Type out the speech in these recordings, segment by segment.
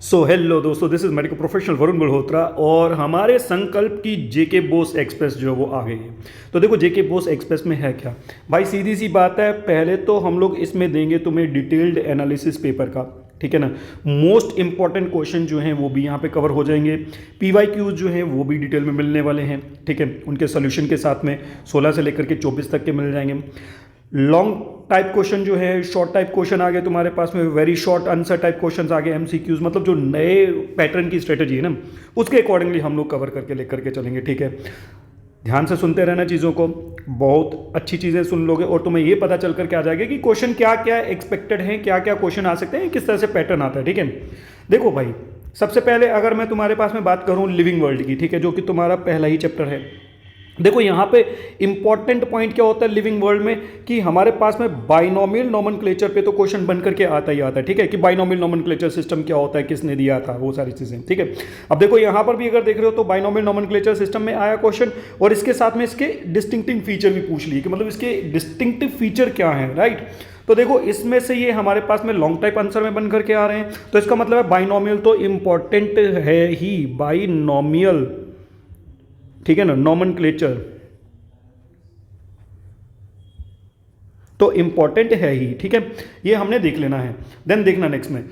So hello दोस्तों, this is medical professional Varun Malhotra और हमारे संकल्प की जेके बोस एक्सप्रेस जो है वो आ गई है। तो देखो जेके बोस एक्सप्रेस में है क्या भाई, सीधी सी बात है। पहले तो हम लोग इसमें देंगे तुम्हें डिटेल्ड एनालिसिस पेपर का, ठीक है ना। मोस्ट इंपॉर्टेंट क्वेश्चन जो हैं वो भी यहाँ पे कवर हो जाएंगे। पीवाईक्यूज जो हैं वो भी डिटेल में मिलने वाले हैं, ठीक है। उनके सोल्यूशन के साथ में 16 से लेकर के 24 तक के मिल जाएंगे। लॉन्ग टाइप क्वेश्चन जो है, शॉर्ट टाइप क्वेश्चन आ गए तुम्हारे पास में, very short answer type question आ गए, एमसीक्यूज, मतलब जो नए पैटर्न की स्ट्रेटजी है ना उसके अकॉर्डिंगली हम लोग कवर करके लेकर के चलेंगे, ठीक है। ध्यान से सुनते रहना चीज़ों को, बहुत अच्छी चीज़ें सुन लोगे और तुम्हें ये पता चल करके आ जाएगा कि क्वेश्चन क्या क्या एक्सपेक्टेड है, क्या क्या क्वेश्चन आ सकते हैं, किस तरह से पैटर्न आता है, ठीक है। देखो भाई, सबसे पहले अगर मैं तुम्हारे पास में बात करूँ लिविंग वर्ल्ड की, ठीक है, जो कि तुम्हारा पहला ही चैप्टर है। देखो यहाँ पे इंपॉर्टेंट पॉइंट क्या होता है लिविंग वर्ल्ड में कि हमारे पास में बाइनोमियल नोमेनक्लेचर पे तो क्वेश्चन बन करके आता ही आता है, ठीक है, कि बाइनोमियल नोमेनक्लेचर सिस्टम क्या होता है, किसने दिया था, वो सारी चीज़ें, ठीक है। अब देखो यहाँ पर भी अगर देख रहे हो तो बाइनोमियल नोमेनक्लेचर सिस्टम में आया क्वेश्चन और इसके साथ में इसके डिस्टिंक्टिव फीचर भी पूछ लिए कि मतलब इसके डिस्टिंक्टिव फीचर क्या है, राइट। तो देखो इसमें से ये हमारे पास में लॉन्ग टाइप आंसर में बन करके आ रहे हैं, तो इसका मतलब है बाइनोमियल तो इंपॉर्टेंट है ही, बाइनोमियल, ठीक है ना, नोमेनक्लेचर तो इंपॉर्टेंट है ही, ठीक है, ये हमने देख लेना है। देन देखना नेक्स्ट में,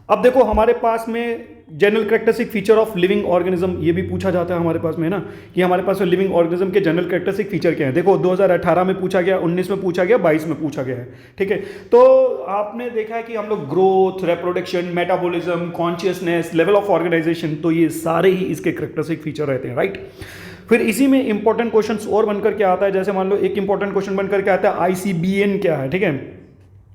अब देखो हमारे पास में general characteristic feature of living organism, ये भी पूछा जाता है हमारे पास में, है ना, कि हमारे पास में लिविंग ऑर्गेनिज्म के जनरल कैरेक्टरिस्टिक फीचर क्या है। देखो 2018 में पूछा गया, 19 में पूछा गया, 22 में पूछा गया है, ठीक है। तो आपने देखा है कि हम लोग growth, reproduction, metabolism, consciousness, level of organisation, तो ये सारे ही इसके कैरेक्टरिस्टिक फीचर रहते हैं, राइट। फिर इसी में इंपॉर्टेंट क्वेश्चंस और बनकर के आता है, जैसे मान लो एक इंपॉर्टेंट क्वेश्चन बनकर के आता है आईसीबीएन क्या है, ठीक है,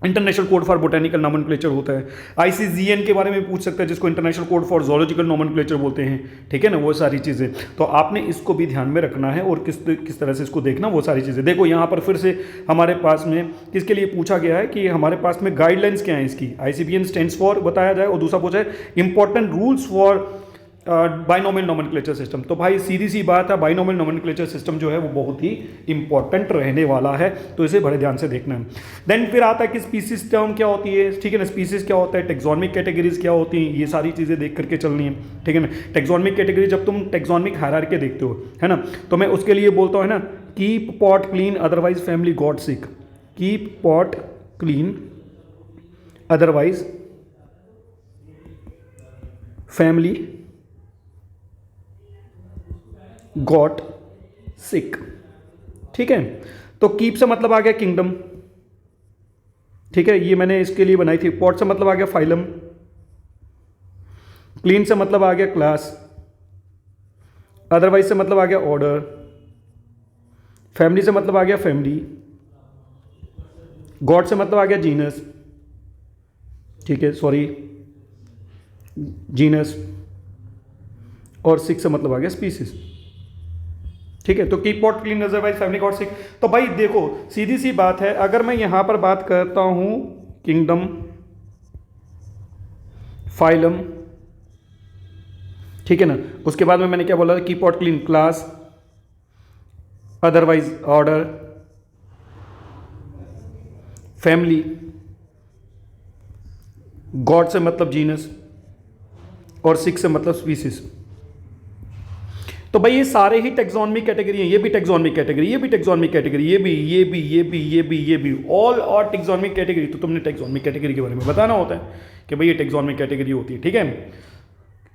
international code for botanical nomenclature होता है। आईसीजीएन के बारे में पूछ सकता है, जिसको international code for zoological nomenclature बोलते हैं, ठीक है ना, वो सारी चीज़ें। तो आपने इसको भी ध्यान में रखना है और किस तरह से इसको देखना, वो सारी चीज़ें। देखो यहाँ पर फिर से हमारे पास में किसके लिए पूछा गया है कि हमारे पास में गाइडलाइंस क्या है इसकी, आईसीबीएन स्टैंड्स फॉर बताया जाए, और दूसरा पूछा है important rules for binomial nomenclature system. तो भाई सीधी सी बात है, बाइनोमियल नोमेनक्लेचर सिस्टम जो है वो बहुत ही इंपॉर्टेंट रहने वाला है, तो इसे बड़े ध्यान से देखना है। देन फिर आता है कि स्पीसीज टर्म क्या होती है, ठीक है ना, स्पीसीज क्या होता है, टेक्सोनमिक कैटेगरीज क्या होती हैं, ये सारी चीज़ें देख करके चलनी है, ठीक है ना। टेक्सोनमिक कैटेगरी, जब तुम टेक्सोनमिक हायरार्की देखते हो, है ना, तो मैं उसके लिए बोलता हूँ, है ना, keep pot clean otherwise family got sick, keep pot clean otherwise family got sick, ठीक है। तो कीप से मतलब आ गया किंगडम, ठीक है, ये मैंने इसके लिए बनाई थी। पॉट से मतलब आ गया फाइलम, क्लीन से मतलब आ गया क्लास, अदरवाइज से मतलब आ गया ऑर्डर, फैमिली से मतलब आ गया फैमिली, गॉड से मतलब आ गया जीनस, ठीक है, सॉरी जीनस, और सिक से मतलब आ गया स्पीसीज, ठीक है। तो keep pot clean otherwise family got sick. तो भाई देखो सीधी सी बात है, अगर मैं यहां पर बात करता हूं किंगडम, फाइलम, ठीक है ना, उसके बाद में मैंने क्या बोला, keep pot clean class, otherwise order, family, God से मतलब जीनस, और सिक से मतलब स्पीसीज। तो भाई ये सारे ही टेक्सोनमिक कैटेगरी हैं, ये भी टेक्सोनमिक कैटेगरी, ये भी टेक्सोनमिक कैटेगरी, ये भी ऑल और टेक्सोनमिक कैटेगरी। तो तुमने टेक्सोनमिक कैटेगरी के बारे में बताना होता है कि भाई ये टेक्सोनमिक कैटेगरी होती है, ठीक है।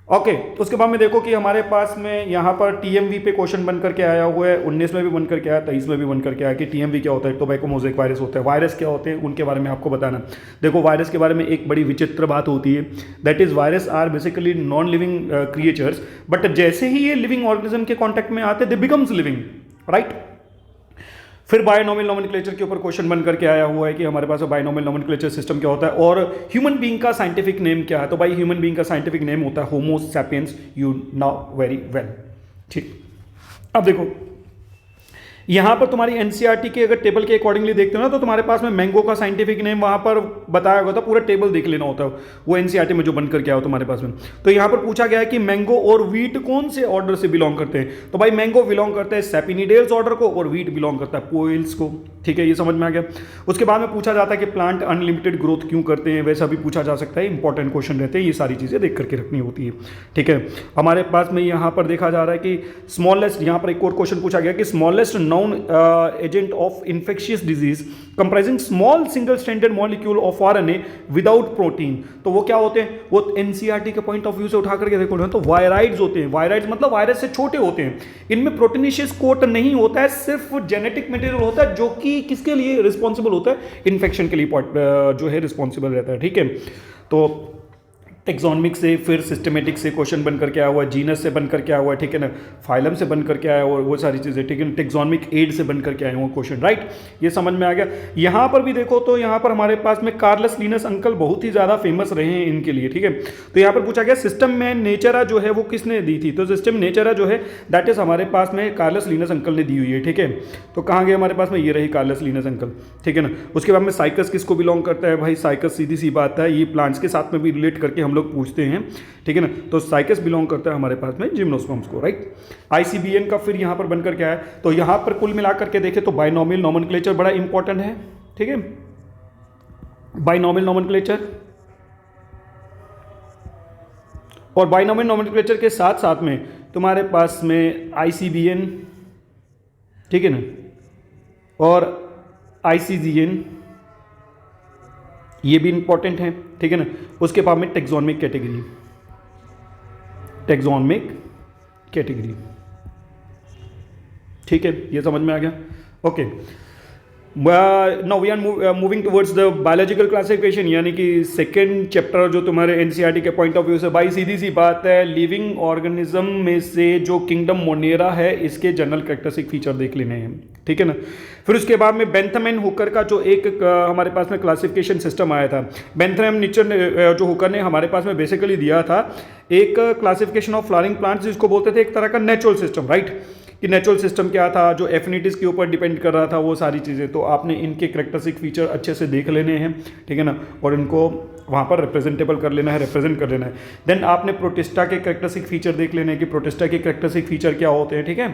ओके, तो उसके बाद में देखो कि हमारे पास में यहाँ पर टीएमवी पे क्वेश्चन बन करके आया हुआ है, 19 में भी बन करके आया, 23 में भी बन करके आया कि टीएमवी क्या होता है, टोबैको मोज़ेक वायरस होता है। वायरस क्या होते हैं उनके बारे में आपको बताना। देखो वायरस के बारे में एक बड़ी विचित्र बात होती है, that is virus are basically non living creatures, but जैसे ही ये लिविंग ऑर्गेनिज्म के कॉन्टैक्ट में आते दे बिकम्स लिविंग, राइट। फिर बायोनोमियल नोमेनक्लेचर के ऊपर क्वेश्चन बन करके आया हुआ है कि हमारे पास बायोनोमियल नोमेनक्लेचर सिस्टम क्या होता है और ह्यूमन बीइंग का साइंटिफिक नेम क्या है। तो भाई ह्यूमन बीइंग का साइंटिफिक नेम होता है homo sapiens, you now very well, ठीक। अब देखो यहां पर तुम्हारी एनसीईआरटी के अगर टेबल के अकॉर्डिंगली देखते हो ना, तो तुम्हारे पास में मैंगो का साइंटिफिक नेम वहां पर बताया गया था, पूरा टेबल देख लेना होता है वो एनसीईआरटी में जो बन करके आया तुम्हारे पास में। तो यहां पर पूछा गया है कि मैंगो और वीट कौन से ऑर्डर से बिलोंग करते हैं। तो भाई मैंगो बिलोंग करता है सेपिनिडेल्स ऑर्डर को और वीट बिलोंग करता है पोएल्स को, ठीक है, ये समझ में आ गया। उसके बाद में पूछा जाता है कि प्लांट अनलिमिटेड ग्रोथ क्यों करते हैं, वैसा भी पूछा जा सकता है, इंपॉर्टेंट क्वेश्चन रहते हैं, ये सारी चीज़ें देख करके रखनी होती है। ठीक है, हमारे पास में यहाँ पर देखा जा रहा है कि स्मॉलेस्ट, यहाँ पर एक और क्वेश्चन पूछा गया कि smallest non agent of infectious disease comprising small single stranded molecule of RNA without protein, तो वो क्या होते हैं, वो एनसीईआरटी के पॉइंट ऑफ व्यू से उठा करके देखो ना, तो वायराइड्स होते हैं। वायराइड्स मतलब वायरस से छोटे होते हैं, इनमें प्रोटीनेशियस कोट नहीं होता है, सिर्फ जेनेटिक मटेरियल होता है जो कि किसके लिए रिस्पॉन्सिबल होता है, इन्फेक्शन के लिए जो है रिस्पॉन्सिबल रहता है। ठीक है, तो टेक्सोनमिक से फिर सिस्टमेटिक से क्वेश्चन बन करके आया हुआ है, जीनस से बन करके आया हुआ है, ठीक है ना, फाइलम से बन करके आया हुआ है, वो सारी चीज़ें, ठीक है, टेक्सोनमिक एड से बन करके आए हुए क्वेश्चन, राइट, ये समझ में आ गया। यहाँ पर भी देखो तो यहाँ पर हमारे पास में कार्लस लिनस अंकल बहुत ही ज़्यादा फेमस रहे हैं इनके लिए। ठीक है, तो यहाँ पर पूछा गया सिस्टम में नेचरा जो है वो किसने दी थी, तो सिस्टम नेचरा जो है दैट इज हमारे पास में कार्लस लिनस अंकल ने दी हुई है। ठीक है, तो कहाँ गए हमारे पास में, ये रही कार्लस लिनस अंकल। ठीक है ना, उसके बाद में साइकस किसको बिलोंग करता है, भाई साइकस सीधी सी बात है, ये प्लांट्स के साथ में भी रिलेट करके हम लोग पूछते हैं। ठीक है ना, तो साइकस बिलोंग करता है हमारे पास में जिम्नोस्पर्म्स को, राइट। आईसीबीएन का फिर यहाँ पर बनकर क्या है, तो यहाँ पर कुल मिलाकर के देखें तो बाइनोमियल नोमेनक्लेचर बड़ा इंपॉर्टेंट है। ठीक है, बाइनोमियल नोमेनक्लेचर, और बाइनोमियल नोमेनक्लेचर के साथ साथ में तुम्हारे पास में आईसीबीएन, ठीक है ना, और आईसीजीएन, ये भी इंपॉर्टेंट है। ठीक है ना, उसके बाद में टेक्सोनमिक कैटेगरी, टेक्सोनमिक कैटेगरी, ठीक है, ये समझ में आ गया। Okay, now we are moving towards the biological classification, यानी कि सेकेंड चैप्टर जो तुम्हारे एनसीईआरटी के पॉइंट ऑफ व्यू से, भाई सीधी सी बात है, लिविंग ऑर्गेनिज्म में से जो किंगडम मोनेरा है इसके जनरल कैरेक्टरिस्टिक फीचर देख लेने हैं। ठीक है ना, फिर उसके बाद में बेंथम एंड हुकर का जो एक हमारे पास में क्लासिफिकेशन सिस्टम आया था, बेंथम एंड नीचर जो हुकर ने हमारे पास में बेसिकली दिया था एक क्लासिफिकेशन ऑफ फ्लावरिंग प्लांट्स, जिसको बोलते थे एक तरह का नेचुरल सिस्टम, राइट, कि नेचुरल सिस्टम क्या था, जो एफिनिटीज़ के ऊपर डिपेंड कर रहा था, वो सारी चीज़ें, तो आपने इनके कैरेक्टरिस्टिक फीचर अच्छे से देख लेने हैं। ठीक है ना, और इनको वहाँ पर रिप्रेजेंटेबल कर लेना है, रिप्रेजेंट कर लेना है। देन आपने प्रोटिस्टा के कैरेक्टरिस्टिक फीचर देख लेने हैं कि प्रोटिस्टा के कैरेक्टरिस्टिक फीचर क्या होते हैं। ठीक है,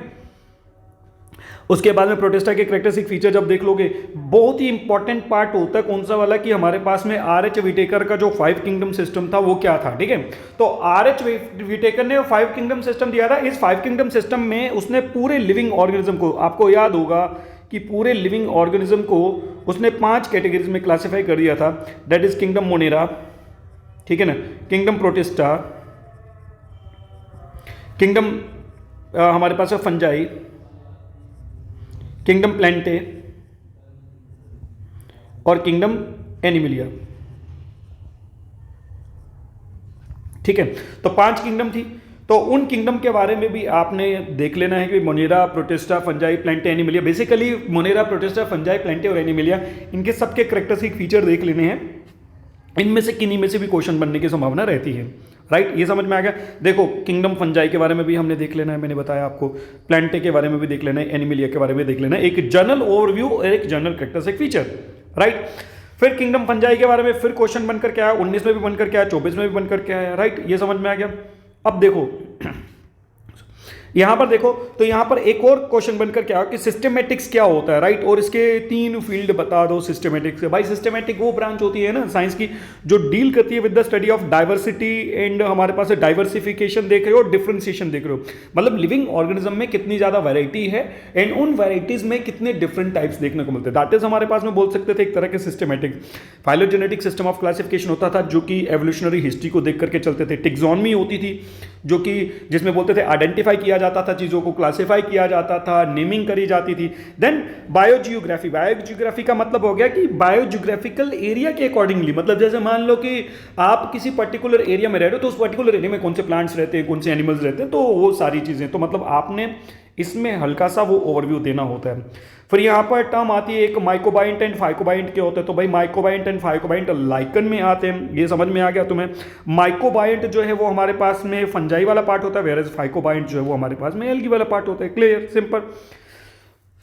उसके बाद में प्रोटिस्टा के कैरेक्टरिस्टिक फीचर जब देख लोगे, बहुत ही इंपॉर्टेंट पार्ट होता है कौन सा वाला, कि हमारे पास में आर.एच. विटेकर का जो 5 किंगडम सिस्टम था वो क्या था। ठीक है, तो आर.एच. विटेकर ने 5 किंगडम सिस्टम दिया था। इस 5 किंगडम सिस्टम में उसने पूरे लिविंग ऑर्गेनिज्म को, आपको याद होगा कि पूरे लिविंग ऑर्गेनिज्म को उसने 5 कैटेगरीज में क्लासीफाई कर दिया था, दैट इज किंगडम मोनेरा, ठीक है ना, किंगडम प्रोटिस्टा, किंगडम हमारे पास है फंजाई, किंगडम प्लांटे और किंगडम एनिमिलिया। ठीक है, तो 5 किंगडम थी, तो उन किंगडम के बारे में भी आपने देख लेना है कि Monera, Protista, Fungi, Plantae, Animalia, basically Monera, Protista, Fungi, Plantae और एनिमिलिया, इनके सबके कैरेक्टरिस्टिक फीचर देख लेने हैं। इनमें से किन्हीं में से भी क्वेश्चन बनने की संभावना रहती है, राइट, ये समझ में आ गया। देखो किंगडम फंजाई के बारे में भी हमने देख लेना है, मैंने बताया आपको, प्लांटे के बारे में भी देख लेना है, एनिमिलिया के बारे में देख लेना है, एक जनरल ओवरव्यू और एक जनरल कैरेक्टरिस्टिक फीचर, राइट। फिर किंगडम फंजाई के बारे में फिर क्वेश्चन बनकर के आया, 19 में भी बनकर के आया, 24 में भी बनकर के आया, राइट, ये समझ में आ गया। अब देखो यहां पर देखो, तो यहां पर एक और क्वेश्चन बनकर क्या कि सिस्टमेटिक्स क्या होता है, राइट, और इसके 3 फील्ड बता दो सिस्टमेटिक्स के। भाई सिस्टमेटिक वो ब्रांच होती है ना साइंस की जो डील करती है with the study of diversity and हमारे पास डाइवर्सिफिकेशन देख रहे हो, डिफरेंशिएशन देख रहे हो, मतलब लिविंग ऑर्गेनिज्म में कितनी ज्यादा वैरायटी है एंड उन वैरायटीज में कितने डिफरेंट टाइप्स देखने को मिलते हैं, दैट इज हमारे पास में बोल सकते थे एक तरह के systematic. Phylogenetic system of classification होता था जो कि एवोल्यूशनरी हिस्ट्री को देख करके चलते थे। टेक्सोनमी होती थी जो कि जिसमें बोलते थे आइडेंटिफाई किया जाता था चीजों को, क्लासिफाई किया जाता था, नेमिंग करी जाती थी। देन बायोजियोग्राफी, बायोजियोग्राफी का मतलब हो गया कि बायोजियोग्राफिकल एरिया के अकॉर्डिंगली, मतलब जैसे मान लो कि आप किसी पर्टिकुलर एरिया में रह रहे हो तो उस पर्टिकुलर एरिया में कौन से प्लांट्स रहते हैं, कौन से एनिमल्स रहते हैं, तो वो सारी चीजें, तो मतलब आपने इसमें हल्का सा वो ओवरव्यू देना होता है। फिर यहाँ पर टर्म आती है एक माइक्रोबाइंट एंड फाइकोबाइंट के होते हैं, तो भाई माइक्रोबाइंट एंड फाइकोबाइंट लाइकन में आते हैं, ये समझ में आ गया तुम्हें। माइक्रोबाइंट जो है वो हमारे पास में फंजाई वाला पार्ट होता है, वेयर एज फाइकोबाइंट जो है वो हमारे पास में एल्गी वाला पार्ट होता है। Clear, simple.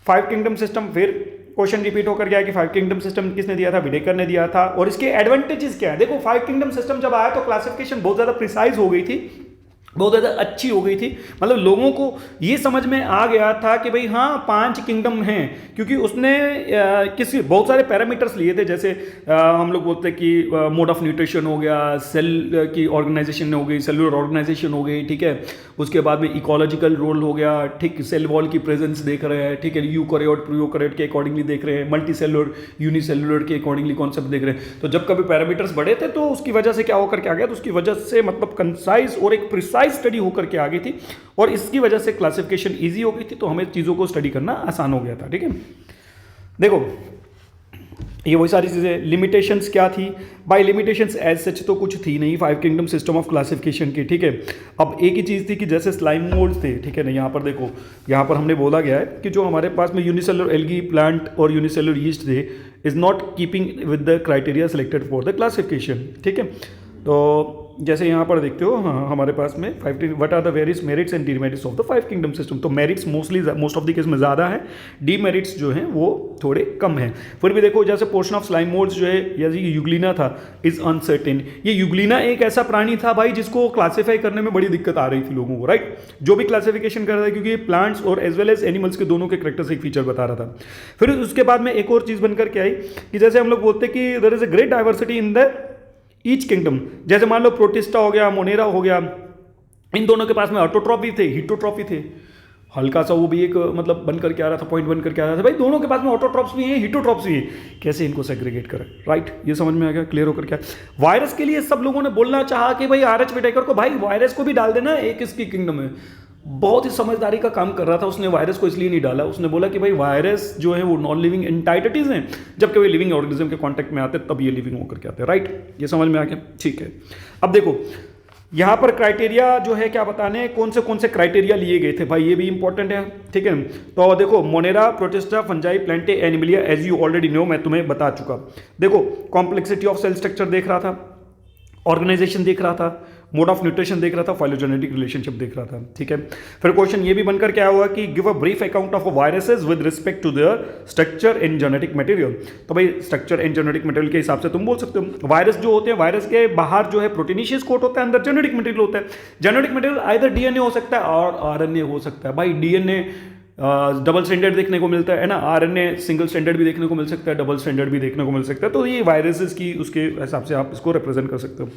5 किंगडम सिस्टम, फिर क्वेश्चन रिपीट होकर गया कि 5 किंगडम सिस्टम किसने दिया था, विडेकर ने दिया था, और इसके एडवांटेजेस क्या है। देखो 5 किंगडम सिस्टम जब आया तो क्लासिफिकेशन बहुत ज्यादा प्रिसाइज हो गई थी, बहुत ज़्यादा अच्छी हो गई थी। मतलब लोगों को ये समझ में आ गया था कि भाई हाँ 5 किंगडम हैं, क्योंकि उसने किसी बहुत सारे पैरामीटर्स लिए थे, जैसे हम लोग बोलते हैं कि मोड ऑफ न्यूट्रिशन हो गया, सेल की ऑर्गेनाइजेशन हो गई, सेलुलर ऑर्गेनाइजेशन हो गई, ठीक है। उसके बाद में इकोलॉजिकल रोल हो गया, ठीक, सेल वॉल की प्रेजेंस देख रहे हैं, ठीक है, यूकैरियोट प्रोकैरियोट के अकॉर्डिंगली देख रहे हैं, मल्टी सेलुलर यूनिसेलुलर के अकॉर्डिंगली कॉन्सेप्ट देख रहे हैं। तो जब कभी पैरामीटर्स बढ़े थे तो उसकी वजह से क्या होकर के आ गया, तो उसकी वजह से मतलब कंसाइज और एक प्रिसाइज स्टडी होकर के आ गई थी, और इसकी वजह से क्लासिफिकेशन इजी हो गई थी, तो हमें चीज़ों को स्टडी करना आसान हो गया था, ठीक है। देखो ये वही सारी चीज़ें। लिमिटेशंस क्या थी भाई? लिमिटेशंस एज सच तो कुछ थी नहीं 5 किंगडम सिस्टम ऑफ क्लासिफिकेशन की, ठीक है। अब एक ही चीज़ थी कि जैसे स्लाइम मोल्ड्स थे, ठीक है ना, यहाँ पर देखो, यहाँ पर हमने बोला गया है कि जो हमारे पास में यूनिसेलुलर एल्गी प्लांट और यूनिसेलुलर यीस्ट थे is not keeping with the criteria selected for the classification, ठीक है। तो जैसे यहाँ पर देखते हो, हाँ, हमारे पास में what are the various merits and demerits of the 5 kingdom system. तो merits most of the case में ज़्यादा है, डीमेरिट्स जो हैं वो थोड़े कम हैं। फिर भी देखो जैसे पोर्शन ऑफ स्लाइम मोल्ड्स जो है, या यूग्लिना था, इज अनसर्टेन। ये यूग्लिना एक ऐसा प्राणी था भाई जिसको क्लासीफाई करने में बड़ी दिक्कत आ रही थी लोगों को, राइट, जो भी क्लासिफिकेशन कर रहा है, क्योंकि प्लांट्स और एज वेल एज एनिमल्स के दोनों के कैरेक्टरिस्टिक फीचर बता रहा था। फिर उसके बाद में एक और चीज़ बनकर के आई कि जैसे हम लोग बोलते हैं कि there is a great diversity in the each kingdom. जैसे मान लो प्रोटिस्टा हो गया, मोनेरा हो गया, इन दोनों के पास में ऑटोट्रॉपी थे, हिटोट्रॉपी थे, हल्का सा वो भी एक मतलब बन करके आ रहा था, पॉइंट बन करके आ रहा था। भाई दोनों के पास में ऑटोट्रॉप्स भी हैं, हिटोट्रॉप्स भी हैं, कैसे इनको सेग्रीगेट करें, राइट, ये समझ में आ गया, क्लियर होकर क्या। वायरस के लिए सब लोगों ने बोलना चाहा कि भाई आर एच विटेकर को भाई वायरस को भी डाल देना एक इसकी किंगडम में। बहुत ही समझदारी का काम कर रहा था उसने, वायरस को इसलिए नहीं डाला, उसने बोला कि भाई वायरस जो है वो नॉन लिविंग एंटाइटिज हैं, जबकि वे लिविंग ऑर्गेनिज्म के कांटेक्ट में आते हैं तब ये लिविंग होकर के आते हैं, राइट, ये समझ में आ गया, ठीक है। अब देखो यहाँ पर क्राइटेरिया जो है क्या बताने, कौन से क्राइटेरिया लिए गए थे भाई, ये भी इंपॉर्टेंट है, ठीक है। तो देखो Monera, Protista, Fungi, Plantae, Animalia, as you already know, मैं तुम्हें बता चुका। देखो कॉम्प्लेक्सिटी ऑफ सेल स्ट्रक्चर देख रहा था, ऑर्गेनाइजेशन देख रहा था, मोड ऑफ न्यूट्रिशन देख रहा था, फाइलोजेनेटिक रिलेशनशिप देख रहा था, ठीक है। फिर क्वेश्चन ये भी बनकर क्या हुआ कि give a brief account of viruses with respect to their structure and genetic material. तो भाई स्ट्रक्चर एंड जेनेटिक मटेरियल के हिसाब से तुम बोल सकते हो वायरस जो होते हैं, वायरस के बाहर जो है प्रोटीनिशियस कोट होता है, अंदर जेनेटिक मटेरियल होता है। जेनेटिक मटेरियल आइदर डीएनए हो सकता है और आरएनए हो सकता है। भाई डीएनए डबल स्टैंडर्ड देखने को मिलता है ना, आरएनए सिंगल स्टैंडर्ड भी देखने को मिल सकता है, डबल स्टैंडर्ड भी देखने को मिल सकता है। तो ये वायरसेस की उसके हिसाब से आप इसको रिप्रेजेंट कर सकते हो।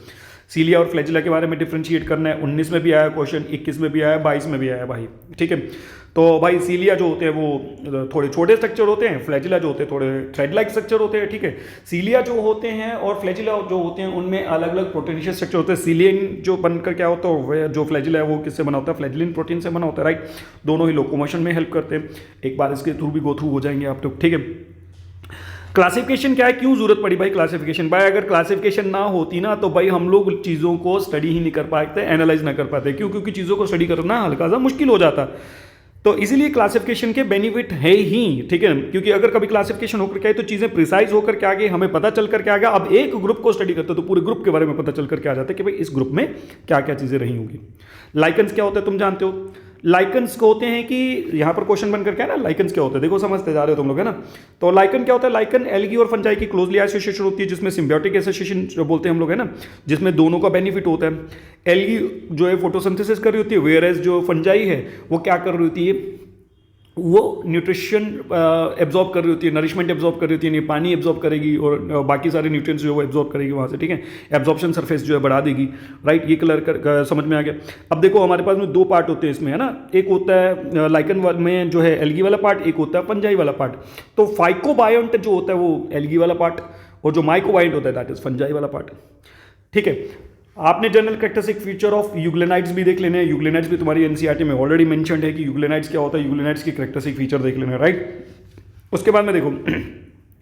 सीलिया और फ्लैजिला के बारे में डिफ्रेंशिएट करना है, 19 में भी आया क्वेश्चन, 21 में भी आया, 22 में भी आया भाई, ठीक है। तो भाई सीलिया जो होते हैं वो थोड़े छोटे स्ट्रक्चर होते हैं, फ्लैजिला जो होते हैं थोड़े थ्रेड लाइक स्ट्रक्चर होते हैं, ठीक है। सीलिया जो होते हैं और फ्लैजिला जो होते हैं उनमें अलग अलग प्रोटीनिशियस स्ट्रक्चर होते हैं। सीलियन जो बनकर क्या होता है, वह जो फ्लैजिला है वो किससे बना होता है, फ्लैजिलिन प्रोटीन से बना होता है, राइट। दोनों ही लोकोमोशन में हेल्प करते हैं, एक बार इसके थ्रू भी गो थ्रू हो जाएंगे आप लोग, ठीक है। क्लासिफिकेशन क्या है, क्यों जरूरत पड़ी भाई क्लासिफिकेशन? भाई अगर क्लासिफिकेशन ना होती ना तो भाई हम लोग चीज़ों को स्टडी ही नहीं कर पाते, एनालाइज ना कर पाते, क्यों? क्योंकि चीज़ों को स्टडी करना हल्का सा मुश्किल हो जाता। तो इसीलिए क्लासिफिकेशन के बेनिफिट है ही, ठीक है। क्योंकि अगर कभी क्लासिफिकेशन होकर के आए तो चीज़ें प्रिसाइज होकर के आ गई, हमें पता चल करके आ गया। अब एक ग्रुप को स्टडी करते तो पूरे ग्रुप के बारे में पता चल करके आ जाता है कि भाई इस ग्रुप में क्या क्या चीज़ें रही होंगी। लाइकन्स क्या होता है तुम जानते हो? लाइकन्स को होते हैं कि यहाँ पर क्वेश्चन बनकर क्या है ना, लाइकन्स क्या होता है, देखो समझते जा रहे हो तुम लोग, है ना। तो लाइकन क्या होता है? लाइकन एल्गी और फंजाई की क्लोजली एसोसिएशन होती है, जिसमें सिम्बियोटिक एसोसिएशन जो बोलते हैं हम लोग, है ना, जिसमें दोनों का बेनिफिट होता है। एल्गी जो है फोटोसिंथेसिस कर रही होती है, वेयर एज जो फंजाई है वो क्या कर रही होती है, वो न्यूट्रिशन एब्जॉर्ब कर रही होती है, नरिशमेंट एब्जॉर्ब कर रही होती है, नहीं पानी एब्जॉर्ब करेगी और बाकी सारे न्यूट्रिएंट्स जो है वो एब्जॉर्ब करेगी वहाँ से, ठीक है। एब्जॉर्प्शन सरफेस जो है बढ़ा देगी, राइट। ये कलर समझ में आ गया। अब देखो हमारे पास में दो पार्ट होते हैं इसमें, है ना। एक होता है लाइकन में जो है एल्गी वाला पार्ट, एक होता है फंजाई वाला पार्ट। तो फाइकोबायोंट जो होता है वो एल्गी वाला पार्ट, और जो माइकोबायोंट होता है दैट इज फंजाई वाला पार्ट, ठीक है। आपने जनरल कैरेक्टरिस्टिक फीचर ऑफ यूग्लेनाइड्स भी देख लेने हैं। यूग्लेनाइड्स भी तुम्हारी एनसीईआरटी में ऑलरेडी मेंशन्ड है कि यूग्लेनाइड्स क्या होता है, यूग्लेनाइड्स की कैरेक्टरिस्टिक फीचर देख लेना, राइट। उसके बाद में देखो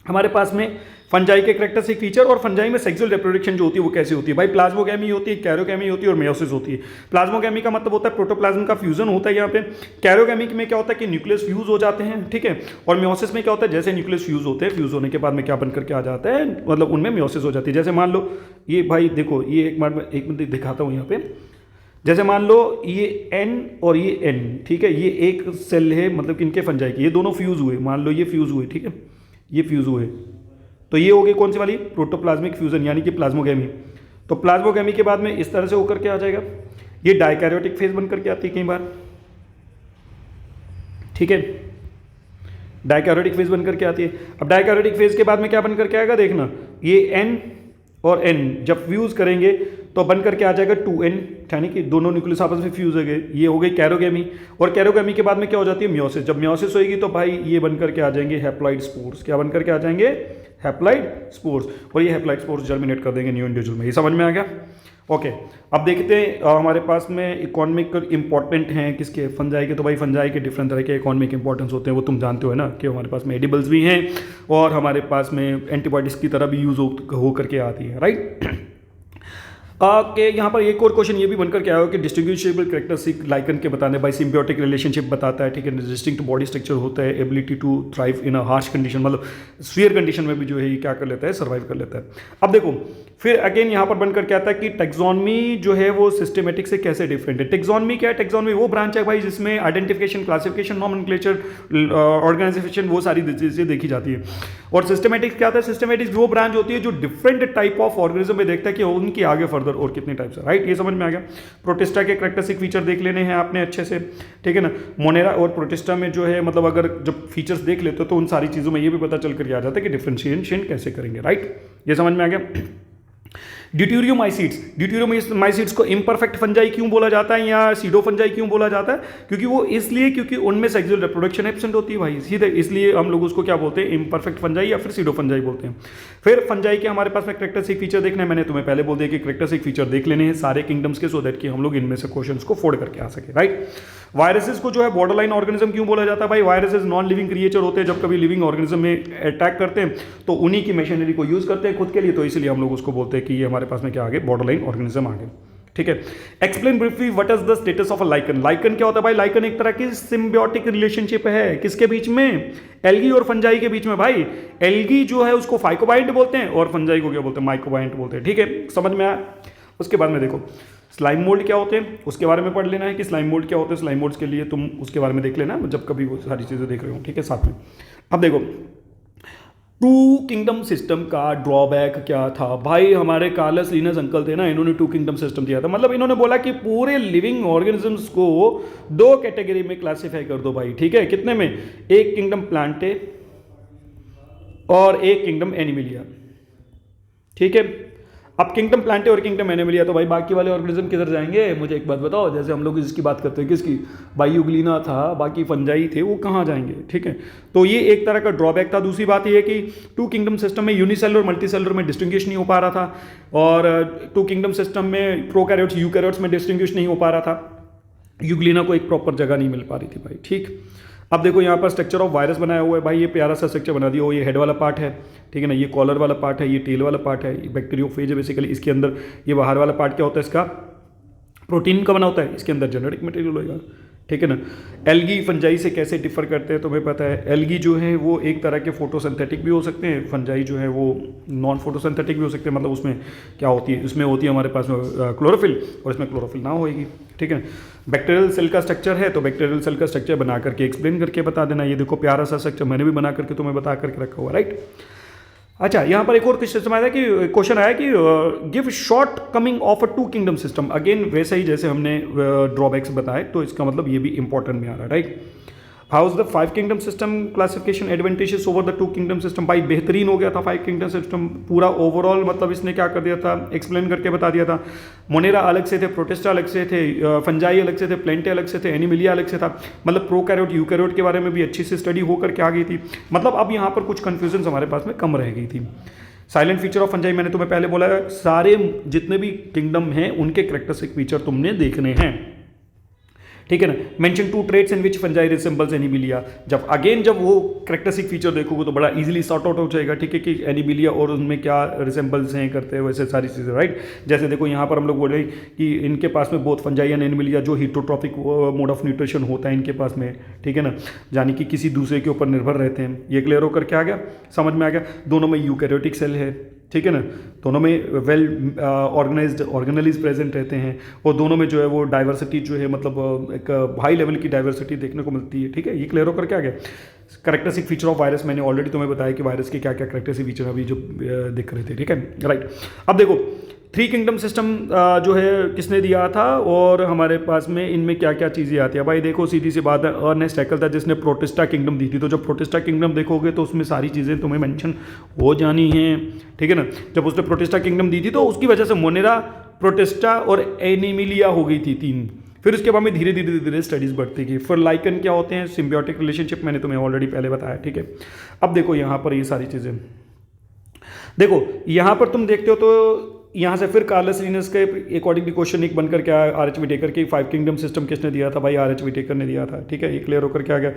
हमारे पास में फंजाई के कैरेक्टरिस्टिक फीचर, और फंजाई में सेक्सुअल रिप्रोडक्शन जो होती है वो कैसी होती है भाई? प्लाज्मोगैमी होती है, कैरोगैमी होती है और मेयोसिस होती है। प्लाज्मोगैमी का मतलब होता है प्रोटोप्लाज्म का फ्यूजन होता है यहाँ पे। कैरोगैमी में क्या होता है कि न्यूक्लियस फ्यूज हो जाते हैं, ठीक है। और मेयोसिस में क्या होता है, जैसे न्यूक्लियस फ्यूज होते हैं, फ्यूज होने के बाद में क्या बन करके आ जाता है, मतलब उनमें मेयोसिस हो जाती है। जैसे मान लो ये भाई देखो, ये एक मिनट दिखाता हूँ यहाँ पे। जैसे मान लो ये N और ये N, ठीक है, ये एक सेल है, मतलब इनके फंजाई की, ये दोनों फ्यूज हुए, मान लो ये फ्यूज हुए, ठीक है, ये फ्यूज हुए, तो ये हो गई कौन सी वाली? प्रोटोप्लाज्मिक फ्यूजन, यानी कि प्लाज्मोगैमी। तो प्लाज्मोगैमी के बाद में इस तरह से होकर के आ जाएगा, ये डाइकैरियोटिक फेज बन करके आती है कई बार, ठीक है, डाइकैरियोटिक फेज बन करके आती है। अब डाइकैरियोटिक फेज के बाद में क्या बन करके आएगा देखना, ये N और N जब फ्यूज करेंगे तो बन करके आ जाएगा 2N, यानी कि दोनों न्यूक्लियस आपस में फ्यूज हो गए, ये हो गई कैरोगेमी। और कैरोगेमी के बाद में क्या हो जाती है मियोसिस। जब मियोसिस होगी तो भाई ये बन करके आ जाएंगे हैप्लॉइड स्पोर्स। क्या बन करके आ जाएंगे, हैप्लॉइड स्पोर्स। और ये हैप्लॉइड स्पोर्स जर्मिनेट कर देंगे न्यू इंडिविजुअल में। ये समझ में आ गया। ओके, अब देखते हैं हमारे पास में इकोनॉमिक इंपॉर्टेंट हैं किसके, फंजाई के। तो भाई फंजाई के डिफरेंट तरह के इकोनॉमिक इंपॉर्टेंस होते हैं, वो तुम जानते हो ना, कि हमारे पास में एडिबल्स भी हैं और हमारे पास में एंटीबायोटिक्स की तरह भी यूज हो करके आती है, राइट। के यहाँ पर एक और क्वेश्चन ये भी बनकर के आया हो कि डिस्टिंग्विशेबल कैरेक्टरिस्टिक लाइकन के बताने, बाई सिम्बियोटिक रिलेशनशिप बताता है, ठीक है, डिस्टिंक्ट बॉडी स्ट्रक्चर होता है, ability to thrive in a harsh condition, मतलब स्फीयर कंडीशन में भी जो है ये क्या कर लेता है, सर्वाइव कर लेता है। अब देखो फिर अगेन यहाँ पर बनकर के आता है कि टेक्सोनमी जो है वो सिस्टमेटिक से कैसे डिफरेंट है। टेक्सोनमी क्या है, टेक्सोनमी वो ब्रांच है भाई जिसमें आइडेंटिफिकेशन, क्लासिफिकेशन, नॉमेनक्लेचर, ऑर्गेनाइजेशन, वो सारी चीजें देखी जाती है। और सिस्टमेटिक्स क्या होता है, सिस्टमेटिक्स वो ब्रांच होती है जो डिफरेंट टाइप ऑफ ऑर्गेनिज्म में देखता है कि उनकी आगे फर्दर और कितने टाइप्स है, राइट। ये समझ में आ गया। प्रोटिस्टा के कैरेक्टरिस्टिक फीचर देख लेने हैं आपने अच्छे से, ठीक है ना। मोनेरा और प्रोटिस्टा में जो है मतलब अगर जब फीचर्स देख लेते हो तो उन सारी चीजों में ये भी पता चल कर आ जाता है कि डिफरेंशिएशन कैसे करेंगे, राइट। ये समझ में आ गया। ड्यूटेरियोमाइसीट्स, ड्यूटेरियोमाइसीट्स को इम्परफेक्ट फंजाई क्यों बोला जाता है या सीडो फंजाई क्यों बोला जाता है, क्योंकि वो इसलिए क्योंकि उनमें सेक्सुअल रिप्रोडक्शन एब्सेंट होती है भाई, सीधे इसलिए हम लोग उसको क्या बोलते हैं, इम्परफेक्ट फंजाई या फिर सीडो फंजाई बोलते हैं। फिर फंजाई के हमारे पास में कैरेक्टरिस्टिक फीचर देखने, मैंने तुम्हें पहले बोल दिया कि कैरेक्टरिस्टिक फीचर देख लेने हैं सारे किंगडम्स के, सो दैट कि हम लोग इनमें से क्वेश्चंस को फोड़ करके आ सके, राइट। वायरसेस को जो है बॉर्डरलाइन ऑर्गेनिज्म क्यों बोला जाता है भाई, वायरसेस नॉन लिविंग क्रिएचर होते हैं, जब कभी लिविंग ऑर्गेनिज्म में अटैक करते हैं तो उन्हीं की मशीनरी को यूज करते हैं खुद के लिए, तो इसलिए हम लोग उसको बोलते हैं कि ये हमारे पास में क्या आ गए, बॉर्डरलाइन ऑर्गेनिज्म आ गए, ठीक है। Explain briefly what is the status of a lichen. Lichen क्या होता है भाई, लाइकन एक तरह की सिम्बियोटिक रिलेशनशिप है, किसके बीच में, एल्गी और फंजाई के बीच में भाई। एल्गी जो है उसको फाइकोबाइंट बोलते हैं और फंजाई को क्या बोलते हैं, माइकोबाइंट बोलते हैं, ठीक है, समझ में आया। उसके बाद में देखो स्लाइम मोल्ड क्या होते हैं, उसके बारे में पढ़ लेना है कि स्लाइम मोल्ड क्या होते हैं। स्लाइम मोल्ड्स के लिए तुम उसके बारे में देख लेना जब कभी वो सारी चीज़ें देख रहे हो, ठीक है, साथ में। अब देखो टू किंगडम सिस्टम का ड्रॉबैक क्या था भाई, हमारे कार्लस लीनस अंकल थे ना, इन्होंने टू किंगडम सिस्टम दिया था। मतलब इन्होंने बोला कि पूरे लिविंग ऑर्गेनिजम्स को दो कैटेगरी में क्लासिफाई कर दो भाई, ठीक है, कितने में, एक किंगडम प्लांटे और एक किंगडम एनिमिलिया, ठीक है। अब किंगडम प्लांटे और किंगडम एनिमिलिया, तो भाई बाकी वाले ऑर्गेनिज्म किधर जाएंगे, मुझे एक बात बताओ। जैसे हम लोग इसकी बात करते हैं किसकी, बायोग्लिना था, बाकी फंजाई थे, वो कहाँ जाएंगे, ठीक है। तो ये एक तरह का ड्रॉबैक था। दूसरी बात ये है कि टू किंगडम सिस्टम में यूनिसेलुलर और मल्टीसेलुलर में डिस्टिंग्विश नहीं हो पा रहा था, और टू किंगडम सिस्टम में प्रोकैरियोट्स यूकैरियोट्स में डिस्टिंग्विश नहीं हो पा रहा था, यूग्लिना को एक प्रॉपर जगह नहीं मिल पा रही थी भाई, ठीक। अब देखो यहाँ पर स्ट्रक्चर ऑफ वायरस बनाया हुआ है भाई, ये प्यारा सा स्ट्रक्चर बना दिया हो, ये हेड वाला पार्ट है, ठीक है ना, ये कॉलर वाला पार्ट है, ये टेल वाला पार्ट है, ये बैक्टीरियोफेज है बेसिकली। इसके अंदर ये बाहर वाला पार्ट क्या होता है, इसका प्रोटीन का बना होता है, इसके अंदर जेनेटिक मटेरियल होगा, ठीक है ना। एल्गी फंजाई से कैसे डिफर करते हैं तुम्हें पता है, एल्गी जो है वो एक तरह के फोटोसिंथेटिक भी हो सकते हैं, फंजाई जो है वो नॉन फोटोसिंथेटिक भी हो सकते हैं। मतलब उसमें क्या होती है, उसमें होती है हमारे पास क्लोरोफिल, और इसमें क्लोरोफिल ना होएगी, ठीक है। बैक्टीरियल सेल का स्ट्रक्चर है, तो बैक्टीरियल सेल का स्ट्रक्चर बना करके एक्सप्लेन करके बता देना। ये देखो प्यारा सा स्ट्रक्चर मैंने भी बना करके तुम्हें बता करके रखा हुआ, राइट। अच्छा, यहाँ पर एक और क्वेश्चन आया कि give shortcoming of a two kingdom system. Again वैसे ही जैसे हमने ड्रॉबैक्स बताए, तो इसका मतलब ये भी इंपॉर्टेंट में आ रहा है, right. How is the five kingdom system classification advantages over the two kingdom system. भाई बेहतरीन हो गया था फाइव किंगडम सिस्टम पूरा ओवरऑल, मतलब इसने क्या कर दिया था, एक्सप्लेन करके बता दिया था। मोनेरा अलग से थे, प्रोटिस्टा अलग से थे, फंजाई अलग से थे, प्लेंटे अलग से थे, एनिमिलिया अलग से था। मतलब प्रोकैरियोट यूकैरियोट के बारे में भी अच्छी से स्टडी होकर के आ गई थी। मतलब अब यहाँ पर कुछ कन्फ्यूजन हमारे पास में कम रह गई थी। साइलेंट फीचर ऑफ फंजाई मैंने तुम्हें पहले बोला है, सारे जितने भी किंगडम हैं उनके कैरेक्टरिस्टिक फीचर तुमने देखने हैं, ठीक है ना। Mention two traits in which fungi resembles Animalia. जब वो कैरेक्टरिस्टिक फीचर देखोगे तो बड़ा इजीली सॉर्ट आउट हो जाएगा, ठीक है, कि एनिमिलिया और उनमें क्या रिसेंबल्स हैं करते हैं, वैसे सारी चीज़ें, राइट। जैसे देखो यहाँ पर हम लोग बोल रहे हैं कि इनके पास में बोथ फंजाई एंड एनिमिलिया जो हिटोट्रॉपिक मोड ऑफ न्यूट्रिशन होता है इनके पास में, ठीक है ना, यानी कि किसी दूसरे के ऊपर निर्भर रहते हैं। ये क्लियर होकर के आ गया, समझ में आ गया। दोनों में यूकैरियोटिक सेल है, ठीक है ना, दोनों में वेल ऑर्गेनाइज्ड ऑर्गेनेलिज प्रेजेंट रहते हैं, और दोनों में जो है वो डाइवर्सिटी जो है मतलब एक हाई लेवल की डाइवर्सिटी देखने को मिलती है, ठीक है। ये क्लियर होकर क्या गया। कैरेक्टरिस्टिक फीचर ऑफ वायरस मैंने ऑलरेडी तुम्हें बताया कि वायरस के क्या क्या कैरेक्टरिस्टिक फीचर अभी जो दिख रहे थे, ठीक है, राइट। अब देखो थ्री किंगडम सिस्टम जो है किसने दिया था, और हमारे पास में इनमें क्या क्या चीज़ें आती है भाई। देखो सीधी सी बात है, अर्नेस्ट हैकेल था जिसने प्रोटिस्टा किंगडम दी थी। तो जब प्रोटिस्टा किंगडम देखोगे तो उसमें सारी चीज़ें तुम्हें मेंशन हो जानी हैं, ठीक है ना। जब उसने प्रोटिस्टा किंगडम दी थी तो उसकी वजह से मोनेरा, प्रोटिस्टा और एनिमिलिया हो गई थी तीन। फिर उसके बाद में धीरे धीरे धीरे स्टडीज़ बढ़ती गई। फिर लाइकन क्या होते हैं, सिम्बियोटिक रिलेशनशिप, मैंने तुम्हें ऑलरेडी पहले बताया, ठीक है। अब देखो यहाँ पर ये सारी चीज़ें देखो, यहाँ पर तुम देखते हो तो यहाँ से फिर कार्लस लिनस के अकॉर्डिंग क्वेश्चन एक बनकर क्या आर एच विटेकर की फाइव किंगडम सिस्टम किसने दिया था भाई, आर एच विटेकर ने दिया था, ठीक है। ये क्लियर होकर क्या गया।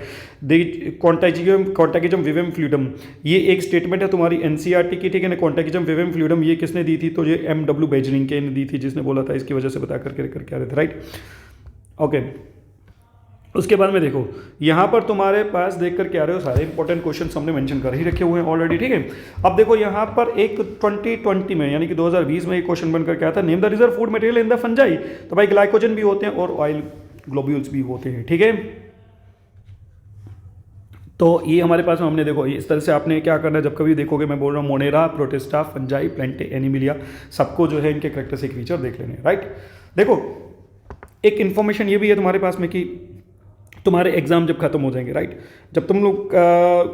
दे कॉन्टैगिज्म विविम फ्लूइडम, ये एक स्टेटमेंट है तुम्हारी एनसीईआरटी की, ठीक है ना। कॉन्टैगिज्म विविम फ्लूइडम ये किसने दी थी, तो ये एम.डब्ल्यू. बेजरिंग ने दी थी, जिसने बोला था इसकी वजह से बता करके क्या रहे थे, राइट, ओके। उसके बाद में देखो यहाँ पर तुम्हारे पास देख कर क्या रहे हो, सारे इंपॉर्टेंट क्वेश्चन हमने मेंशन कर ही रखे हुए हैं ऑलरेडी, ठीक है। अब देखो यहाँ पर एक 2020 में यानी कि 2020 में एक क्वेश्चन बनकर क्या था, name the reserve food material in the fungi. तो भाई ग्लाइकोजन भी होते हैं और ऑयल ग्लोब्यूल्स भी होते हैं, ठीक है। तो ये हमारे पास में हमने देखो इस तरह से आपने क्या करना है, जब कभी देखोगे मैं बोल रहा हूँ मोनेरा, प्रोटिस्टा, फंजाई, प्लेंटे, एनिमिलिया, सबको जो है इनके कैरेक्टरिस्टिक फीचर देख लेने, राइट। देखो एक इन्फॉर्मेशन ये भी है तुम्हारे पास में कि तुम्हारे एग्जाम जब खत्म हो जाएंगे, राइट, जब तुम लोग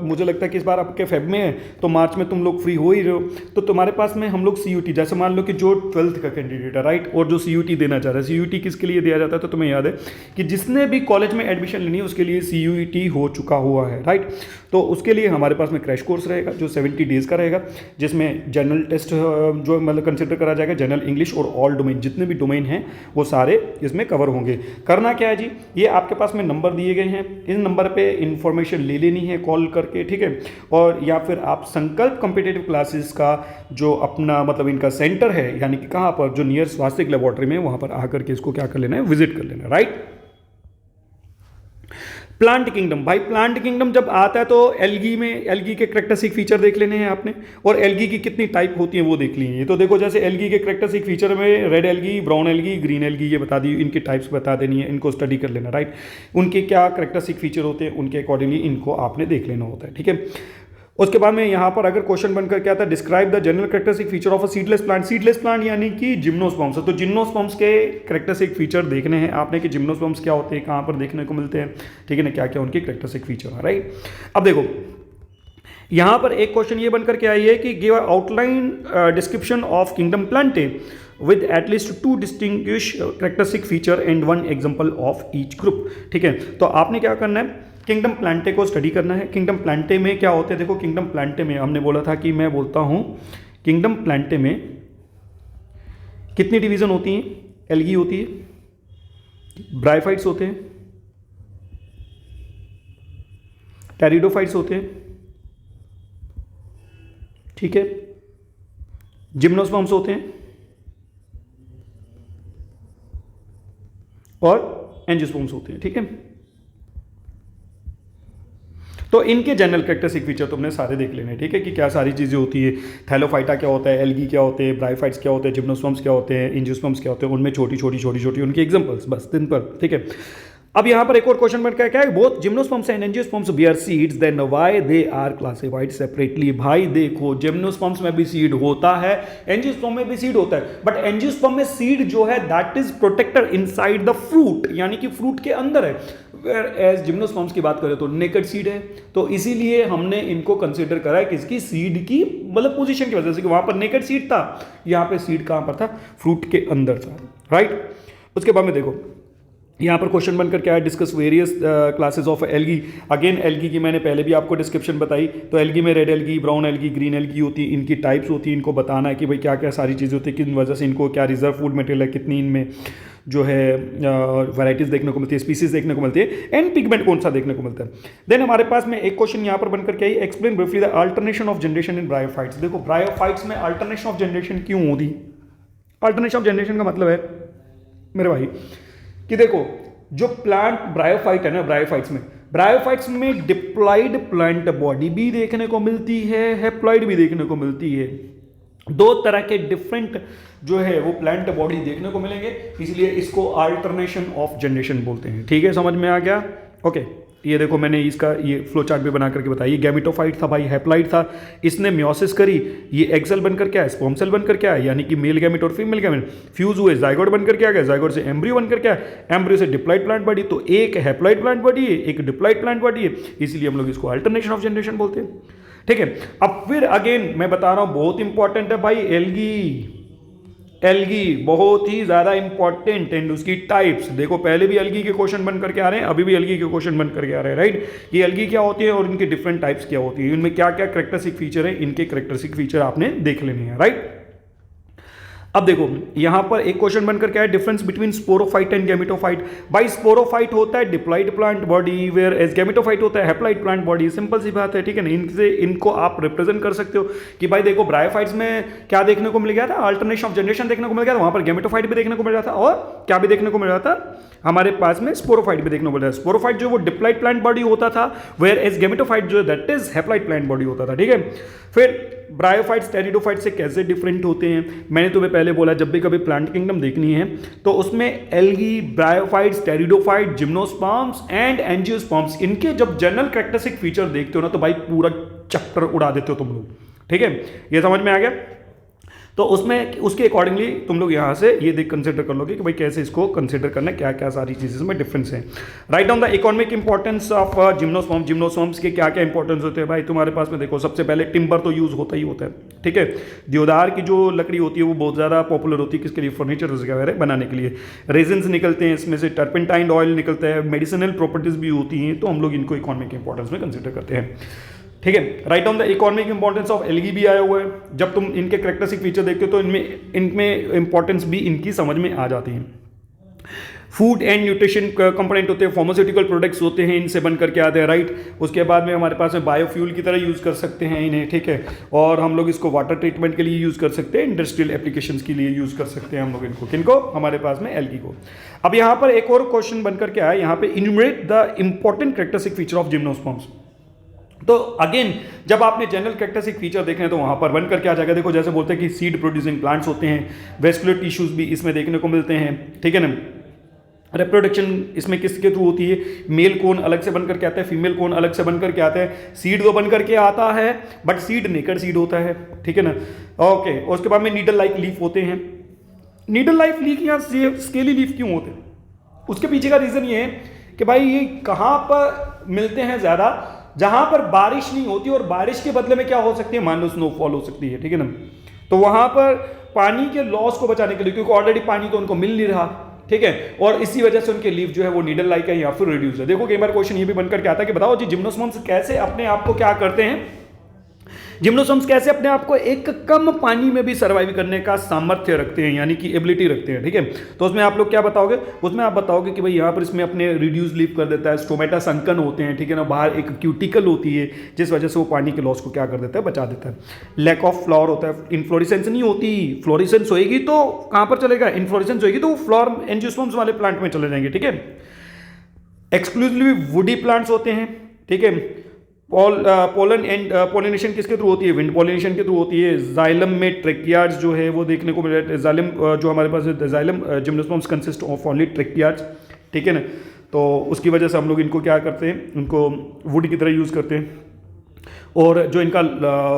मुझे लगता है कि इस बार आपके फेब में है तो मार्च में तुम लोग फ्री हो ही रहे हो, तो तुम्हारे पास में हम लोग सीयूटी, जैसे मान लो कि जो 12th का कैंडिडेट है, राइट, और जो सीयूटी देना चाह रहा है, सीयूटी किसके लिए दिया जाता है, तो तुम्हें याद है कि जिसने भी कॉलेज में एडमिशन लेनी है उसके लिए सीयूटी हो चुका हुआ है, राइट। तो उसके लिए हमारे पास में क्रैश कोर्स रहेगा जो 70 डेज का रहेगा, जिसमें जनरल टेस्ट जो मतलब कंसिडर करा जाएगा, जनरल इंग्लिश और ऑल डोमेन, जितने भी डोमेन हैं वो सारे इसमें कवर होंगे। करना क्या है जी, ये आपके पास में नंबर दिए गए हैं, इन नंबर पे इंफॉर्मेशन ले लेनी है कॉल करके, ठीक है। और या फिर आप संकल्प कॉम्पिटिटिव क्लासेस का जो अपना मतलब इनका सेंटर है, यानी कि कहाँ पर, जो नियर स्वास्थ्य लेबोरेटरी में, वहाँ पर आकर के इसको क्या कर लेना है, विजिट कर लेना है, राइट। प्लांट किंगडम, भाई प्लांट किंगडम जब आता है तो एल्गी में एल्गी के कैरेक्टरिस्टिक फीचर देख लेने हैं आपने, और एल्गी की कितनी टाइप होती है वो देख ली है। तो देखो जैसे एल्गी के कैरेक्टरिस्टिक फीचर में red algae, brown algae, green algae, ये बता दी, इनकी टाइप्स बता देनी है, इनको स्टडी कर लेना, राइट। उनके क्या कैरेक्टरिस्टिक फीचर होते हैं, उनके अकॉर्डिंगली इनको आपने देख लेना होता है, ठीक है। उसके बाद में यहाँ पर अगर क्वेश्चन बनकर क्या था, describe the general characteristic feature of a seedless plant. Seedless plant यानी कि जिम्नोस्पर्म्स, तो जिम्नोस्पर्म्स के कैरेक्टरिस्टिक फीचर देखने हैं आपने कि जिम्नोस्पर्म्स क्या होते हैं, कहाँ पर देखने को मिलते हैं, ठीक है ना, क्या क्या उनके कैरेक्टरिस्टिक फीचर है, राइट। अब देखो यहाँ पर एक क्वेश्चन ये बनकर के आई है कि give outline description of kingdom Plantae with at least 2 distinguished characteristic feature and 1 example of each group, ठीक है। तो आपने क्या करना है, किंगडम प्लांटे को स्टडी करना है। किंगडम प्लांटे में क्या होते हैं, देखो किंगडम प्लांटे में हमने बोला था कि मैं बोलता हूं किंगडम प्लांटे में कितनी डिवीजन होती हैं, एल्गी होती है, ब्रायोफाइट्स होते हैं, टेरिडोफाइट्स होते हैं, ठीक है, जिम्नोस्पर्म्स होते हैं और एंजियोस्पर्म्स होते हैं, ठीक है। तो इनके जनरल कैरेक्टरिस्टिक फीचर तुमने सारे देख लेने, ठीक है, कि क्या सारी चीज़ें होती है, थैलोफाइटा क्या होता है, एल्गी क्या होते हैं, ब्रायोफाइट्स क्या होते हैं, जिम्नोस्पर्म्स क्या होते हैं, एंजियोस्पर्म्स क्या होते हैं, उनमें छोटी छोटी उनकी एग्जांपल्स बस दिन पर, ठीक है। अब यहाँ पर एक और क्वेश्चन बनकर क्या है, both gymnosperms and angiosperms bear seeds, then why they are classified separately. भाई देखो जिम्नोस्पर्म्स में भी सीड होता है, एंजियोस्पर्म में भी सीड होता है, बट एंजियोस्पर्म में सीड जो है that is protected inside the fruit, यानी कि फ्रूट के अंदर है। एज जिम्नोस्पर्म्स की बात करें तो नेकेड सीड है, तो इसीलिए हमने इनको कंसिडर करा है किसकी, सीड की मतलब पोजीशन की वजह से, कि वहां पर नेकेड सीड था, यहाँ पे सीड कहां पर था, फ्रूट के अंदर था, राइट। उसके बाद में देखो यहाँ पर क्वेश्चन बनकर क्या है, discuss various classes of algae. Again algae की मैंने पहले भी आपको डिस्क्रिप्शन बताई, तो एल्गी में red algae, brown algae, green algae होती है, इनकी टाइप्स होती है, इनको बताना है कि भाई क्या क्या सारी चीज़ें होती है, किन वजह से इनको क्या रिजर्व फूड मटेरियल है, कितनी इनमें जो है वैराइटीज़ देखने को मिलती है, स्पीसीज देखने को मिलती है, एंड पिगमेंट कौन सा देखने को मिलता है। देन हमारे पास में एक क्वेश्चन यहाँ पर बनकर क्या है, explain briefly the alternation of generation in bryophytes. देखो ब्रायोफाइट्स में अल्टरनेशन ऑफ जनरेशन क्यों होती, अल्टरनेशन ऑफ जनरेशन का मतलब है मेरे भाई कि देखो जो प्लांट ब्रायोफाइट है ना, ब्रायोफाइट्स में डिप्लॉइड प्लांट बॉडी भी देखने को मिलती है, हैप्लॉइड भी देखने को मिलती है, दो तरह के डिफरेंट जो है वो प्लांट बॉडी देखने को मिलेंगे, इसलिए इसको अल्टरनेशन ऑफ जनरेशन बोलते हैं, ठीक है, समझ में आ गया, ओके। ये देखो मैंने इसका ये फ्लो चार्ट भी बना करके बताया, ये गैमेटोफाइट था भाई, हैप्लॉइड था, इसने म्योसिस करी, ये एग सेल बनकर क्या है, स्पर्म सेल बनकर क्या है, यानी कि मेल गैमेट और फीमेल गैमेट फ्यूज हुए, जाइगोट बनकर क्या गया, जाइगोट से एम्ब्रियो बनकर क्या है, एम्ब्रियो से डिप्लॉइड प्लांट बॉडी। तो एक हैप्लॉइड प्लांट बॉडी है, एक डिप्लॉइड प्लांट बॉडी है, इसलिए हम लोग इसको अल्टरनेशन ऑफ जनरेशन बोलते हैं। ठीक है, अब फिर अगेन मैं बता रहा हूं बहुत इंपॉर्टेंट है भाई, एल्गी। एल्गी बहुत ही ज्यादा इंपॉर्टेंट एंड उसकी टाइप्स देखो, पहले भी एल्गी के क्वेश्चन बन करके आ रहे हैं, अभी भी एल्गी के क्वेश्चन बन करके आ रहे हैं, राइट। ये एल्गी क्या होती है और इनके डिफरेंट टाइप्स क्या होती है, इनमें क्या क्या करेक्टरिस्टिक फीचर है, इनके करेक्टरिस्टिक फीचर आपने देख लेने हैं, राइट। अब देखो यहां पर एक क्वेश्चन बनकर क्या है, difference between sporophyte and gametophyte. भाई स्पोरोफाइट होता है diploid plant body, whereas gametophyte होता है हैप्लॉइड प्लांट बॉडी। सिंपल सी बात है, ठीक है ना। इनसे इनको आप रिप्रेजेंट कर सकते हो कि भाई देखो ब्रायोफाइट्स में क्या देखने को मिल गया था, अल्टरनेशन ऑफ जनरेशन देखने को मिल गया था, वहां पर गैमेटोफाइट भी देखने को मिल रहा था, और क्या भी देखने को मिल रहा था, हमारे पास में स्पोरोफाइट भी देखने को मिल रहा है। स्पोरोफाइट जो वो डिप्लॉइड प्लांट बॉडी होता था, वेयर एज गैमेटोफाइट जो that is haploid plant body होता था, ठीक है। फिर ब्रायोफाइट्स टेरिडोफाइट से कैसे डिफरेंट होते हैं, मैंने तुम्हें पहले बोला जब भी कभी प्लांट किंगडम देखनी है तो उसमें algae, bryophytes, pteridophyte, gymnosperms and angiosperms, इनके जब जनरल कैरेक्टरिस्टिक फीचर देखते हो ना तो भाई पूरा चैप्टर उड़ा देते हो तुम लोग, ठीक है। ये समझ में आ गया, तो उसमें उसके अकॉर्डिंगली तुम लोग यहाँ से ये देख कंसिडर कर लोगे कि भाई कैसे इसको कंसिडर करना है, क्या क्या सारी चीज़ें में डिफरेंस है। Write down the economic importance of gymnosperm. Gymnosperms के क्या क्या इंपॉर्टेंस होते हैं भाई तुम्हारे पास में, देखो सबसे पहले टिम्बर तो यूज होता ही होता है, ठीक है। देवदार की जो लकड़ी होती है वो बहुत ज़्यादा पॉपुलर होती है, किसके लिए, फर्नीचर वगैरह बनाने के लिए। रेजिन्स निकलते हैं इसमें से, टर्पेंटाइन ऑयल निकलता है, मेडिसिनल प्रॉपर्टीज भी होती हैं, तो हम लोग इनको इकोनॉमिक इंपॉर्टेंस में कंसिडर करते हैं, ठीक है। Right on the economic importance of algae भी आया हुआ है। जब तुम इनके कैरेक्टरिस्टिक फीचर देखते हो तो इनमें इंपॉर्टेंस भी इनकी समझ में आ जाती है। फूड एंड न्यूट्रिशन कंपोनेंट होते हैं, फार्मास्यूटिकल प्रोडक्ट्स होते हैं, इनसे बनकर के आते हैं, राइट। उसके बाद में हमारे पास में बायोफ्यूल की तरह यूज़ कर सकते हैं इन्हें, ठीक है। और हम लोग इसको वाटर ट्रीटमेंट के लिए यूज़ कर सकते हैं, इंडस्ट्रियल एप्लीकेशंस के लिए यूज़ कर सकते हैं हम लोग इनको, किनको, हमारे पास में एल्गी को। अब यहाँ पर एक और क्वेश्चन बनकर के आया, यहाँ पे enumerate the important characteristic feature of gymnosperms. तो अगेन जब आपने जनरल कैरेक्टरिस्टिक फीचर देखने हैं तो वहां पर बनकर क्या जाएगा, देखो जैसे बोलते हैं कि सीड प्रोड्यूसिंग प्लांट्स होते हैं, वेस्कुलर टिश्यूज भी इसमें देखने को मिलते हैं, ठीक है ना। रिप्रोडक्शन इसमें किसके थ्रू होती है, मेल कोन अलग से बनकर के आता है, फीमेल कोन अलग से बनकर के आता है, सीड तो बनकर के आता है बट सीड नेकेड सीड होता है, ठीक है ना। ओके, उसके बाद में नीडल लाइक लीफ होते हैं। नीडल लाइक लीफ या स्केली लीफ क्यों होते हैं, उसके पीछे का रीजन ये है कि भाई ये कहाँ पर मिलते हैं ज़्यादा, जहां पर बारिश नहीं होती और बारिश के बदले में क्या हो सकती है, मान लो स्नोफॉल हो सकती है, ठीक है ना। तो वहां पर पानी के लॉस को बचाने के लिए, क्योंकि ऑलरेडी पानी तो उनको मिल नहीं रहा, ठीक है, और इसी वजह से उनके लीफ जो है वो नीडल लाइक है या फिर रिड्यूस है। देखो कई बार क्वेश्चन ये भी बनकर के आता है कि बताओ जी जिम्नोस्पर्म्स कैसे अपने आप को क्या करते हैं, जिम्नोस्पर्म्स कैसे अपने आप को एक कम पानी में भी सर्वाइव करने का सामर्थ्य रखते हैं, यानी कि एबिलिटी रखते हैं, ठीक है। तो उसमें आप लोग क्या बताओगे, उसमें आप बताओगे कि भाई यहाँ पर इसमें अपने रिड्यूस लीफ कर देता है, स्टोमेटा संकन होते हैं, ठीक है ना, बाहर एक क्यूटिकल होती है जिस वजह से वो पानी के लॉस को क्या कर देता है, बचा देता है। लैक ऑफ फ्लावर होता है, इन्फ्लोरिसेंस नहीं होती, फ्लोरिसेंस होएगी तो कहाँ पर चलेगा, इन्फ्लोरिसेंस होएगी तो फ्लावर एंजियोस्पर्म्स वाले प्लांट में चले जाएंगे, ठीक है। एक्सक्लूसिवली वुडी प्लांट्स होते हैं, ठीक है। पोलन एंड पोलिनेशन किसके थ्रू होती है, विंड पोलिनेशन के थ्रू होती है। जाइलम में ट्रेकियार्ड्स जो है वो देखने को मिल रहा है, जाइलम जो हमारे पास है, xylem gymnosperms consist of only tracheids, ठीक है ना। तो उसकी वजह से हम लोग इनको क्या करते हैं, उनको वुड की तरह यूज़ करते हैं, और जो इनका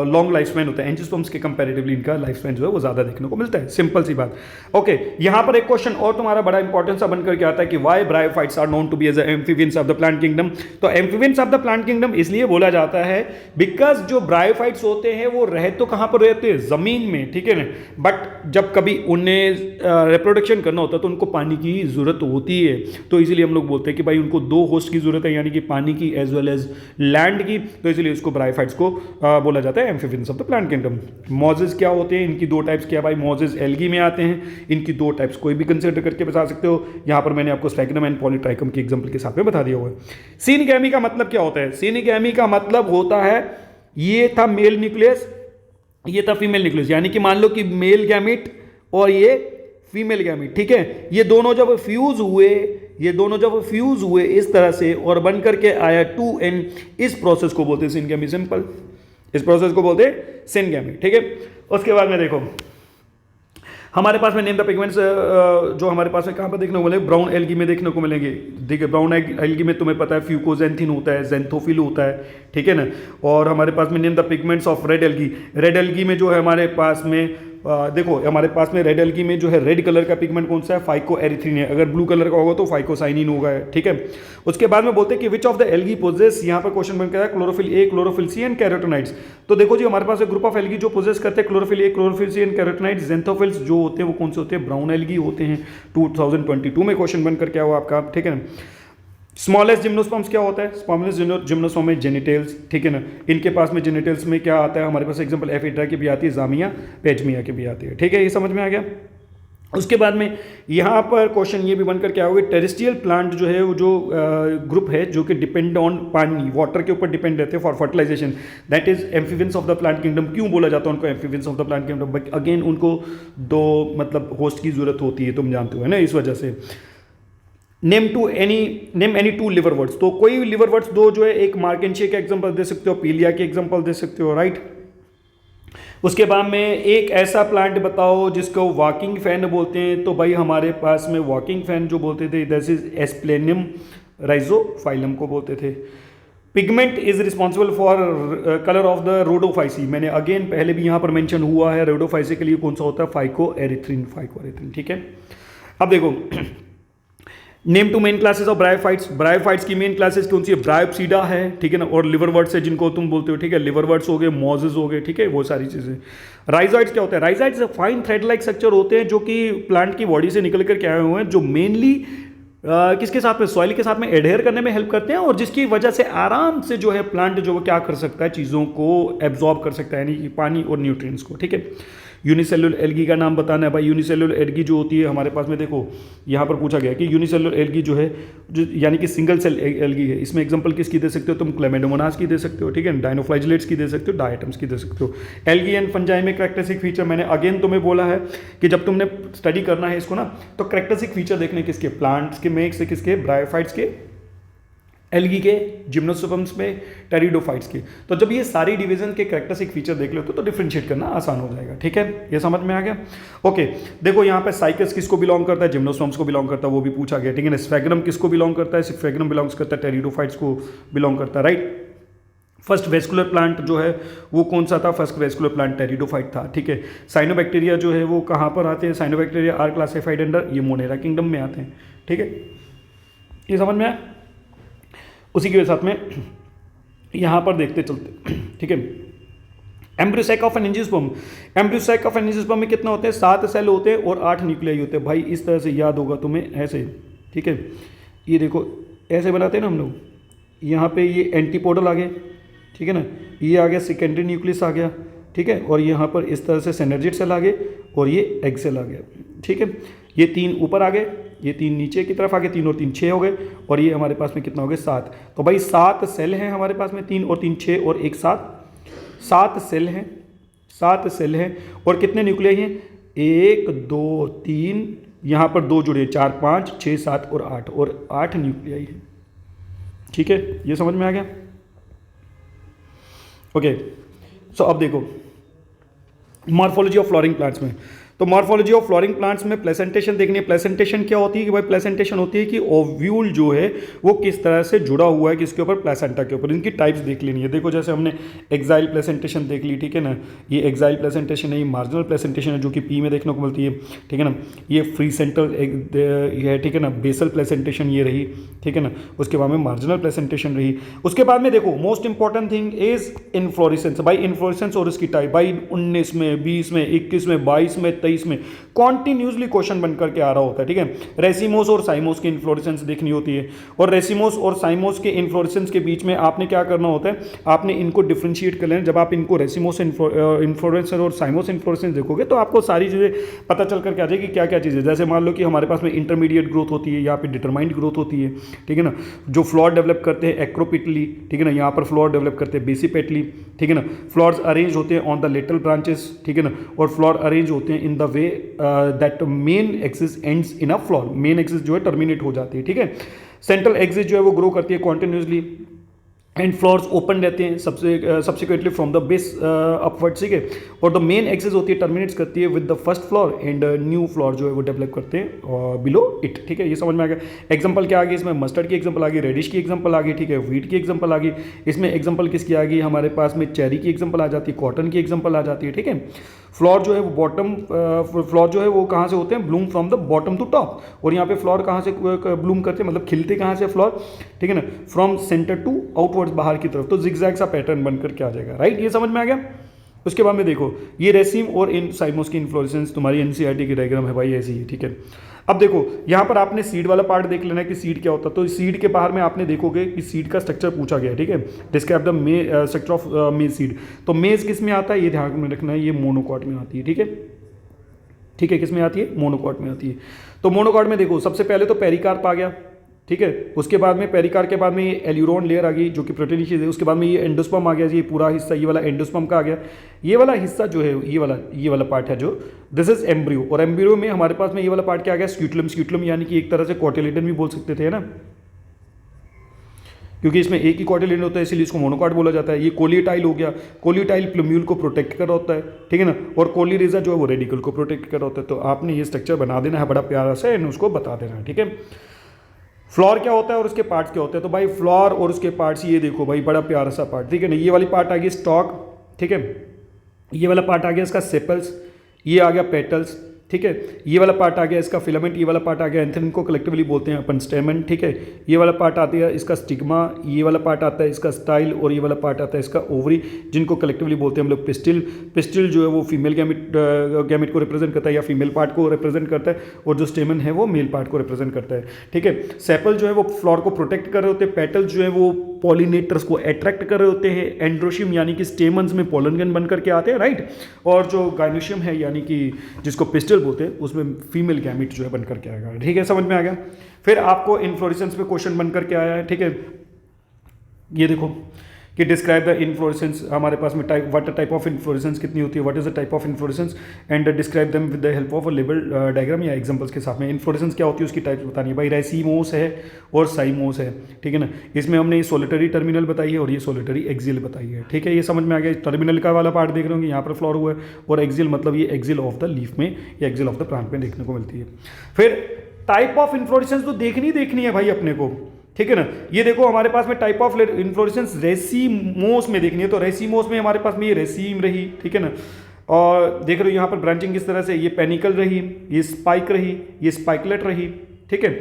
लॉन्ग लाइफ स्पैन होता है एंजियोस्पर्म्स के कंपैरेटिवली इनका लाइफ स्पैन जो है वो ज़्यादा देखने को मिलता है, सिंपल सी बात। ओके, यहाँ पर एक क्वेश्चन और तुम्हारा बड़ा इंपॉर्टेंट सा बनकर के आता है कि why bryophytes are known to be as amphibians of the plant kingdom. तो amphibians of the plant kingdom इसलिए बोला जाता है बिकॉज जो ब्रायोफाइट्स होते हैं वो रह तो कहाँ पर रहते हैं, ज़मीन में, ठीक है ना, बट जब कभी उन्हें रिप्रोडक्शन करना होता है तो उनको पानी की ज़रूरत होती है, तो इसीलिए हम लोग बोलते हैं कि भाई उनको दो होस्ट की ज़रूरत है, यानी कि पानी की एज वेल एज लैंड की, तो इसलिए उसको ब्रायोफाइट्स को बोला जाता है amphibians of the plant kingdom. Moses क्या होते हैं, इनकी दो टाइप्स क्या भाई, मोजेस एल्गी में आते हैं, इनकी दो टाइप्स कोई भी कंसिडर करके बता सकते हो। यहां पर मैंने आपको स्पैग्नम एंड पॉलीट्राइकम के एग्जांपल के साथ में बता दिया हुआ है। सिनगैमी का मतलब क्या होता है, सिनगैमी का मतलब होता है ये था मेल न्यूक्लियस, ये था फीमेल न्यूक्लियस, यानी कि मान लो कि मेल गैमिट और ये फीमेल गैमिट, ठीक है, ये दोनों जब फ्यूज हुए इस तरह से और बन करके आया 2n, इस प्रोसेस को बोलते हैं सिनगैमी, सिंपल, इस प्रोसेस को बोलते हैं सिनगैमी, ठीक है। उसके बाद में देखो हमारे पास में नेम द पिगमेंट्स जो हमारे पास में कहाँ पर देखने को मिलेंगे, ब्राउन एल्गी में देखने को मिलेंगे। देखिए ब्राउन एल्गी में तुम्हें पता है फ्यूकोजेंथिन होता है, जेंथोफिल होता है, ठीक है ना। और हमारे पास में name the pigments of red algae, red algae में जो है हमारे पास में देखो हमारे पास में रेड एल्गी में जो है रेड कलर का पिगमेंट कौन सा है, फाइको एरिथ्रिन है। अगर ब्लू कलर का होगा तो फाइकोसाइनिन होगा, ठीक है। उसके बाद में बोलते हैं कि which of the algae possess, यहाँ पर क्वेश्चन बन है chlorophyll a, chlorophyll c and carotenoids. तो देखो जी हमारे पास एक ग्रुप ऑफ एल्गी जो पोजेस करते हैं chlorophyll a, chlorophyll c and carotenoids. Xanthophylls जो होते हैं वो कौन से होते हैं, ब्राउन एल्गी होते हैं। 2022 में क्वेश्चन बनकर क्या हुआ आपका, ठीक है ना। स्मॉलेस्ट जिम्नोस्पर्म्स क्या होता है, स्मॉलेस्ट जिम्नोस्पर्म में जेनिटेल्स, ठीक है ना। इनके पास में जेनिटेल्स में क्या आता है हमारे पास, एग्जांपल एफिड्रा की भी आती है, जामिया पेजमिया की भी आती है, ठीक है। ये समझ में आ गया। उसके बाद में यहाँ पर क्वेश्चन ये भी बनकर क्या होगा, टेरेस्ट्रियल प्लांट जो है वो जो ग्रुप है जो कि डिपेंड ऑन पानी, वाटर के ऊपर डिपेंड रहते हैं for fertilization, that is amphibians of the plant kingdom. क्यों बोला जाता है उनको amphibians of the plant kingdom, but again उनको दो मतलब होस्ट की जरूरत होती है, तुम जानते हो है ना, इस वजह से। Name any two liver words, तो कोई लिवर वर्ड्स दो जो है, एक मार्केंशिया के एग्जांपल दे सकते हो, पीलिया के एग्जांपल दे सकते हो, राइट। उसके बाद में एक ऐसा प्लांट बताओ जिसको वॉकिंग फैन बोलते हैं। तो भाई हमारे पास में वॉकिंग फैन जो बोलते थे दैट इज एस्प्लेनियम राइजोफाइलम को बोलते थे। Pigment is responsible for colour of the Rhodophyceae, मैंने अगेन पहले भी यहाँ पर मेंशन हुआ है, रोडोफाइसी के लिए कौन सा होता है, फाइको एरिथ्रिन, ठीक है। अब देखो name two main classes of bryophytes, bryophytes की मेन क्लासेस कौन सी है, ब्रायोप्सीडा है, ठीक है ना, और लिवरवर्ट्स है जिनको तुम बोलते हो, ठीक है, लिवरवर्ट्स हो गए, मॉजेस हो गए, ठीक है, वो सारी चीजें। राइजॉइड्स क्या होता है, rhizoids fine thread like structure होते हैं जो कि प्लांट की बॉडी से निकल कर के आए हुए हैं, जो मेनली किसके साथ में, सॉइल के साथ में एडहेयर करने में हेल्प करते हैं, और जिसकी वजह से आराम से जो है प्लांट जो वो क्या कर सकता है, चीज़ों को एब्जॉर्ब कर सकता है, यानी कि पानी और न्यूट्रिएंट्स को, ठीक है। यूनिसेलुलर एल्गी का नाम बताना है भाई। यूनिसेलुलर एल्गी जो होती है हमारे पास में, देखो यहाँ पर पूछा गया कि यूनिसेलुलर एल्गी जो है, जो यानी कि सिंगल सेल एल्गी है, इसमें एग्जांपल किसकी दे सकते हो तुम, क्लेमेडोमोनास की दे सकते हो, ठीक है, डायनोफ्लाइजिलेट्स की दे सकते हो, डायटम्स की दे सकते हो। एल्गी एंड फंजाई में कैरेक्टरिस्टिक फीचर, मैंने अगेन तुम्हें बोला है कि जब तुमने स्टडी करना है इसको ना, तो कैरेक्टरिस्टिक फीचर देखने किसके, प्लांट्स के में से, किसके, ब्रायोफाइट्स के, एल्गी के, जिम्नोस्पर्म्स में, टेरिडोफाइट्स के। तो जब ये सारी डिवीजन के कैरेक्टरिस्टिक फीचर देख लेते हो तो डिफरेंशिएट करना आसान हो जाएगा, ठीक है, ये समझ में आ गया। ओके, देखो यहाँ पे साइकस किसको बिलोंग करता है, जिम्नोस्पर्म्स को बिलोंग करता है, वो भी पूछा गया, ठीक है ना। स्फेग्रम किसको बिलोंग करता है, स्फेग्रम बिलोंग्स करता है, टेरिडोफाइट्स को बिलोंग करता है, राइट। फर्स्ट वेस्कुलर प्लांट जो है वो कौन सा था, फर्स्ट वेस्कुलर प्लांट टेरिडोफाइट था, ठीक है। साइनोबैक्टीरिया जो है वो कहाँ पर आते हैं, साइनोबैक्टीरिया आर क्लासिफाइड अंडर, ये मोनेरा किंगडम में आते हैं, ठीक है, ये समझ में आया। उसी के साथ में यहाँ पर देखते चलते, ठीक है। Embryo sac of an angiosperm, embryo sac of an angiosperm में कितना होते हैं, 7 सेल होते हैं और 8 न्यूक्लियाई होते हैं भाई। इस तरह से याद होगा तुम्हें, ऐसे, ठीक है। ये देखो ऐसे बनाते हैं ना हम लोग, यहाँ पे ये एंटीपोडल आ गए, ठीक है ना, ये आ गया सेकेंडरी न्यूक्लियस आ गया, ठीक है, और यहाँ पर इस तरह से सिनर्जिड सेल आ गए और ये एग सेल आ गया, ठीक है। ये 3 ऊपर आ गए, ये 3 नीचे की तरफ आ गए, 3 और 3 6 हो गए, और ये हमारे पास में कितना हो गया, 7। तो भाई 7 सेल हैं हमारे पास में, 3 और 3 6 और 1 7 सेल हैं, 7 सेल हैं, और कितने न्यूक्लियाई हैं, 1 2 3, यहाँ पर 2 जुड़े, 4 5 6 7 और 8 न्यूक्लियाई हैं, ठीक है, ये समझ में आ गया। ओके, सो अब देखो मॉर्फोलॉजी ऑफ फ्लोरिंग प्लांट्स में, तो मॉर्फोलॉजी ऑफ फ्लोरिंग प्लांट्स में प्लेसेंटेशन देखनी है। प्लेसेंटेशन क्या होती है कि भाई प्लेसेंटेशन होती है कि ओव्यूल जो है वो किस तरह से जुड़ा हुआ है किसके ऊपर, प्लेसेंटा के ऊपर। इनकी टाइप्स देख लेनी है। देखो जैसे हमने एक्साइल प्लेसेंटेशन देख ली, ठीक है ना, ये एक्साइल प्लेसेंटेशन है, ये मार्जिनल प्लेसेंटेशन है जो कि पी में देखने को मिलती है, ठीक है ना। ये फ्री सेंट्रल है, ठीक है ना, बेसल प्लेसेंटेशन ये रही, ठीक है ना। उसके बाद में मार्जिनल प्लेसेंटेशन रही। उसके बाद में देखो most important thing is inflorescence, भाई इन्फ्लोरेसेंस और इसकी टाइप, भाई 19 में 20 में 21 में 22 में 23 में कॉन्टिन्यूसली क्वेश्चन बनकर के आ रहा होता है, ठीक है। रेसिमोस और साइमोस की इन्फ्लोरेसेंस देखनी होती है, और रेसिमोस और साइमोस के इन्फ्लोरेसेंस के बीच में आपने क्या करना होता है, आपने इनको डिफ्रेंशिएट कर लेना। जब आप इनको रेसिमोस इन्फ्लोरेसेंस और साइमोस इन्फ्लोरेसेंस देखोगे तो आपको सारी चीज़ें पता चल करके आ जाएगी क्या क्या चीज़ें। जैसे मान लो कि हमारे पास में इंटरमीडिएट ग्रोथ होती है, यहाँ पे डिटरमाइंड ग्रोथ होती है, ठीक है ना। जो फ्लोर डेवलप करते हैं एक्रोपिटली, ठीक है ना, यहाँ पर फ्लोर डेवलप करते हैं बेसिपेटली, ठीक है ना। फ्लोर्स अरेंज होते हैं ऑन द लेटरल ब्रांचेस, ठीक है ना, और फ्लोर अरेंज होते हैं in the way that main axis ends in a floor, main axis जो है टर्मिनेट हो जाती है, ठीक है। सेंट्रल एक्सिस जो है वो ग्रो करती है कॉन्टिन्यूसली, एंड फ्लोर्स ओपन रहते हैं subsequently from the base upward, ठीक है। और द मेन एक्सिस होती है, टर्मिनेट्स करती है with the first floor and new floor जो है वो डेवलप करते हैं बिलो इट, ठीक है। ये समझ में आ गया। एग्जांपल क्या आ गई इसमें, मस्टर्ड की एग्जांपल आ गई, रेडिश की एग्जांपल आ गई, ठीक है, व्हीट की एग्जांपल आ गई। इसमें एग्जांपल किसकी आ गई, हमारे पास में चेरी की एग्जांपल आ जाती है, कॉटन की एग्जांपल आ जाती है, ठीक है। फ्लोर जो है वो बॉटम फ्लोर जो है वो कहाँ से होते हैं, bloom from the bottom to top. और यहाँ पे फ्लोर कहाँ से ब्लूम करते हैं, मतलब खिलते कहाँ से फ्लोर, ठीक है ना, फ्रॉम सेंटर टू आउटवर्ड्स, बाहर की तरफ। तो जिगजैग सा पैटर्न बनकर के आ जाएगा, राइट। ये समझ में आ गया। उसके बाद में देखो ये रेसिम और इन साइमोस की इन्फ्लोरेसेंस तुम्हारी एनसीईआरटी की डायग्राम है भाई, ऐसी ही, ठीक है। अब देखो यहाँ पर आपने सीड वाला पार्ट देख लेना है कि सीड क्या होता है। तो सीड के बाहर में आपने देखोगे कि सीड का स्ट्रक्चर पूछा गया है, ठीक है। डिस्क्राइब द स्ट्रक्चर ऑफ मेज सीड। तो मेज किस में आता है, ये ध्यान में रखना है, ये मोनोकॉट में आती है, ठीक है, ठीक है। किस में आती है, मोनोकॉट में आती है। तो मोनोकॉट में देखो सबसे पहले तो पेरिकार्प आ गया, ठीक है। उसके बाद में पेरिकार्प के बाद में ये एल्यूरोन लेयर आ गई जो कि प्रोटीनिशियस है। उसके बाद में ये एंडोस्पर्म आ गया, ये पूरा हिस्सा, ये वाला एंडोस्पर्म का आ गया। ये वाला हिस्सा जो है, ये वाला पार्ट है जो दिस इज एम्ब्रियो। और एम्ब्रियो में हमारे पास में ये वाला पार्ट क्या आ गया, स्क्यूटलम। स्क्यूटलम यानी कि एक तरह से कोटिलेडन भी बोल सकते थे, है ना, क्योंकि इसमें एक ही कोटिलेडन होता है इसलिए इसको मोनोकॉट बोला जाता है। ये कोलियोटाइल हो गया, कोलियोटाइल प्लूम्यूल को प्रोटेक्ट कर रहा होता है, ठीक है ना। और कोलिरेजा जो है वो रेडिकल को प्रोटेक्ट कर रहा होता है। तो आपने ये स्ट्रक्चर बना देना है बड़ा प्यारा सा एंड उसको बता देना है, ठीक है। फ्लोर क्या होता है और उसके पार्ट्स क्या होते हैं। तो भाई फ्लोर और उसके पार्ट्स, ये देखो भाई बड़ा प्यारा सा पार्ट, ठीक है ना। ये वाली पार्ट आ गई स्टॉक, ठीक है। ये वाला पार्ट आ गया इसका सेपल्स, ये आ गया पेटल्स, ठीक है। ये वाला पार्ट आ गया इसका फिलामेंट, ये वाला पार्ट आ गया एंथेरिन को कलेक्टिवली बोलते हैं अपन स्टेमन, ठीक है। ये वाला पार्ट आता है इसका स्टिग्मा, ये वाला पार्ट आता है इसका स्टाइल, और ये वाला पार्ट आता है इसका ओवरी, जिनको कलेक्टिवली बोलते हैं हम लोग पिस्टिल। पिस्टिल जो है वो फीमेल गैमेट को रिप्रेजेंट करता है या फीमेल पार्ट को रिप्रेजेंट करता है, और जो स्टेमन है वो मेल पार्ट को रिप्रेजेंट करता है, ठीक है। सेपल जो है वो फ्लोर को प्रोटेक्ट कर रहे होते हैं, पेटल जो है वो पॉलिनेटर्स को अट्रैक्ट कर रहे होते हैं, एंड्रोशियम यानी कि स्टेमन्स में पोलन गन बन करके आते हैं, राइट। और जो गाइनोशियम है यानी कि जिसको पिस्टल बोलते हैं, उसमें फीमेल गैमेट जो है बन करके आएगा, ठीक है। समझ में आ गया। फिर आपको इन्फ्लोरेसेंस पे क्वेश्चन बन करके आया है, ठीक है। ये देखो कि डिस्क्राइब द इन्फ्लोरेसेंस, हमारे पास में type, what type of inflorescence कितनी होती है, what is the type of inflorescence, and describe them with the help of a label diagram या एग्जांपल्स के साथ में। इन्फ्लोरेसेंस क्या होती है उसकी टाइप्स बतानी है भाई। रेसिमोस है और साइमोस है, ठीक है ना। इसमें हमने ये सोलिटरी टर्मिनल बताई है और ये सोलिटरी एक्सियल बताई है, ठीक है। ये समझ में आ गया। टर्मिनल का वाला पार्ट देख रहे होंगे, यहाँ पर फ्लोर हुआ है, और एक्सियल मतलब ये एक्सियल ऑफ द लीफ में या एक्सियल ऑफ द प्लांट में देखने को मिलती है। फिर टाइप ऑफ इन्फ्लोरेसेंस तो देखनी है भाई अपने को, ठीक है ना। ये देखो हमारे पास में टाइप ऑफ इन्फ्लोरेसेंस रेसिमोस में देखनी है, तो रेसिमोस में हमारे पास में ये रेसिम रही, ठीक है ना। और देख रहे हो यहाँ पर ब्रांचिंग किस तरह से, ये पेनिकल रही, ये स्पाइक रही, ये स्पाइकलेट रही, ठीक है।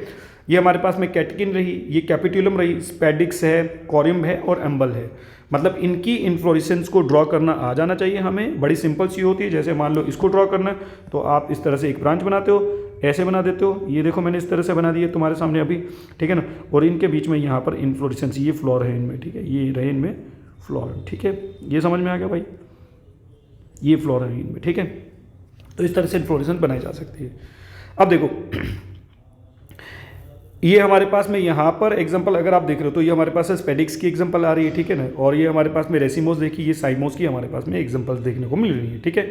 ये हमारे पास में कैटकिन रही, ये कैपिट्यूलम रही, स्पेडिक्स है, कॉरियम है और एम्बल है। मतलब इनकी इन्फ्लोरेसेंस को ड्रॉ करना आ जाना चाहिए हमें। बड़ी सिंपल सी होती है, जैसे मान लो इसको ड्रॉ करना है तो आप इस तरह से एक ब्रांच बनाते हो, ऐसे बना देते हो। ये देखो मैंने इस तरह से बना दिया तुम्हारे सामने अभी, ठीक है ना। और इनके बीच में यहाँ पर इन्फ्लोरेसेंस, ये फ्लोर है इनमें, ठीक है, ये रहे इनमें फ्लोर, ठीक है। ये समझ में आ गया भाई, ये फ्लोर है इनमें, ठीक है। तो इस तरह से इन्फ्लोरेसेंस बनाई जा सकती है। अब देखो ये हमारे पास में यहाँ पर एग्जांपल अगर आप देख रहे हो तो ये हमारे पास स्पेडिक्स की एग्जांपल आ रही है, ठीक है ना। और ये हमारे पास में रेसिमोस देखिए, ये साइमोस की हमारे पास में एग्जांपल्स देखने को मिल रही है, ठीक है।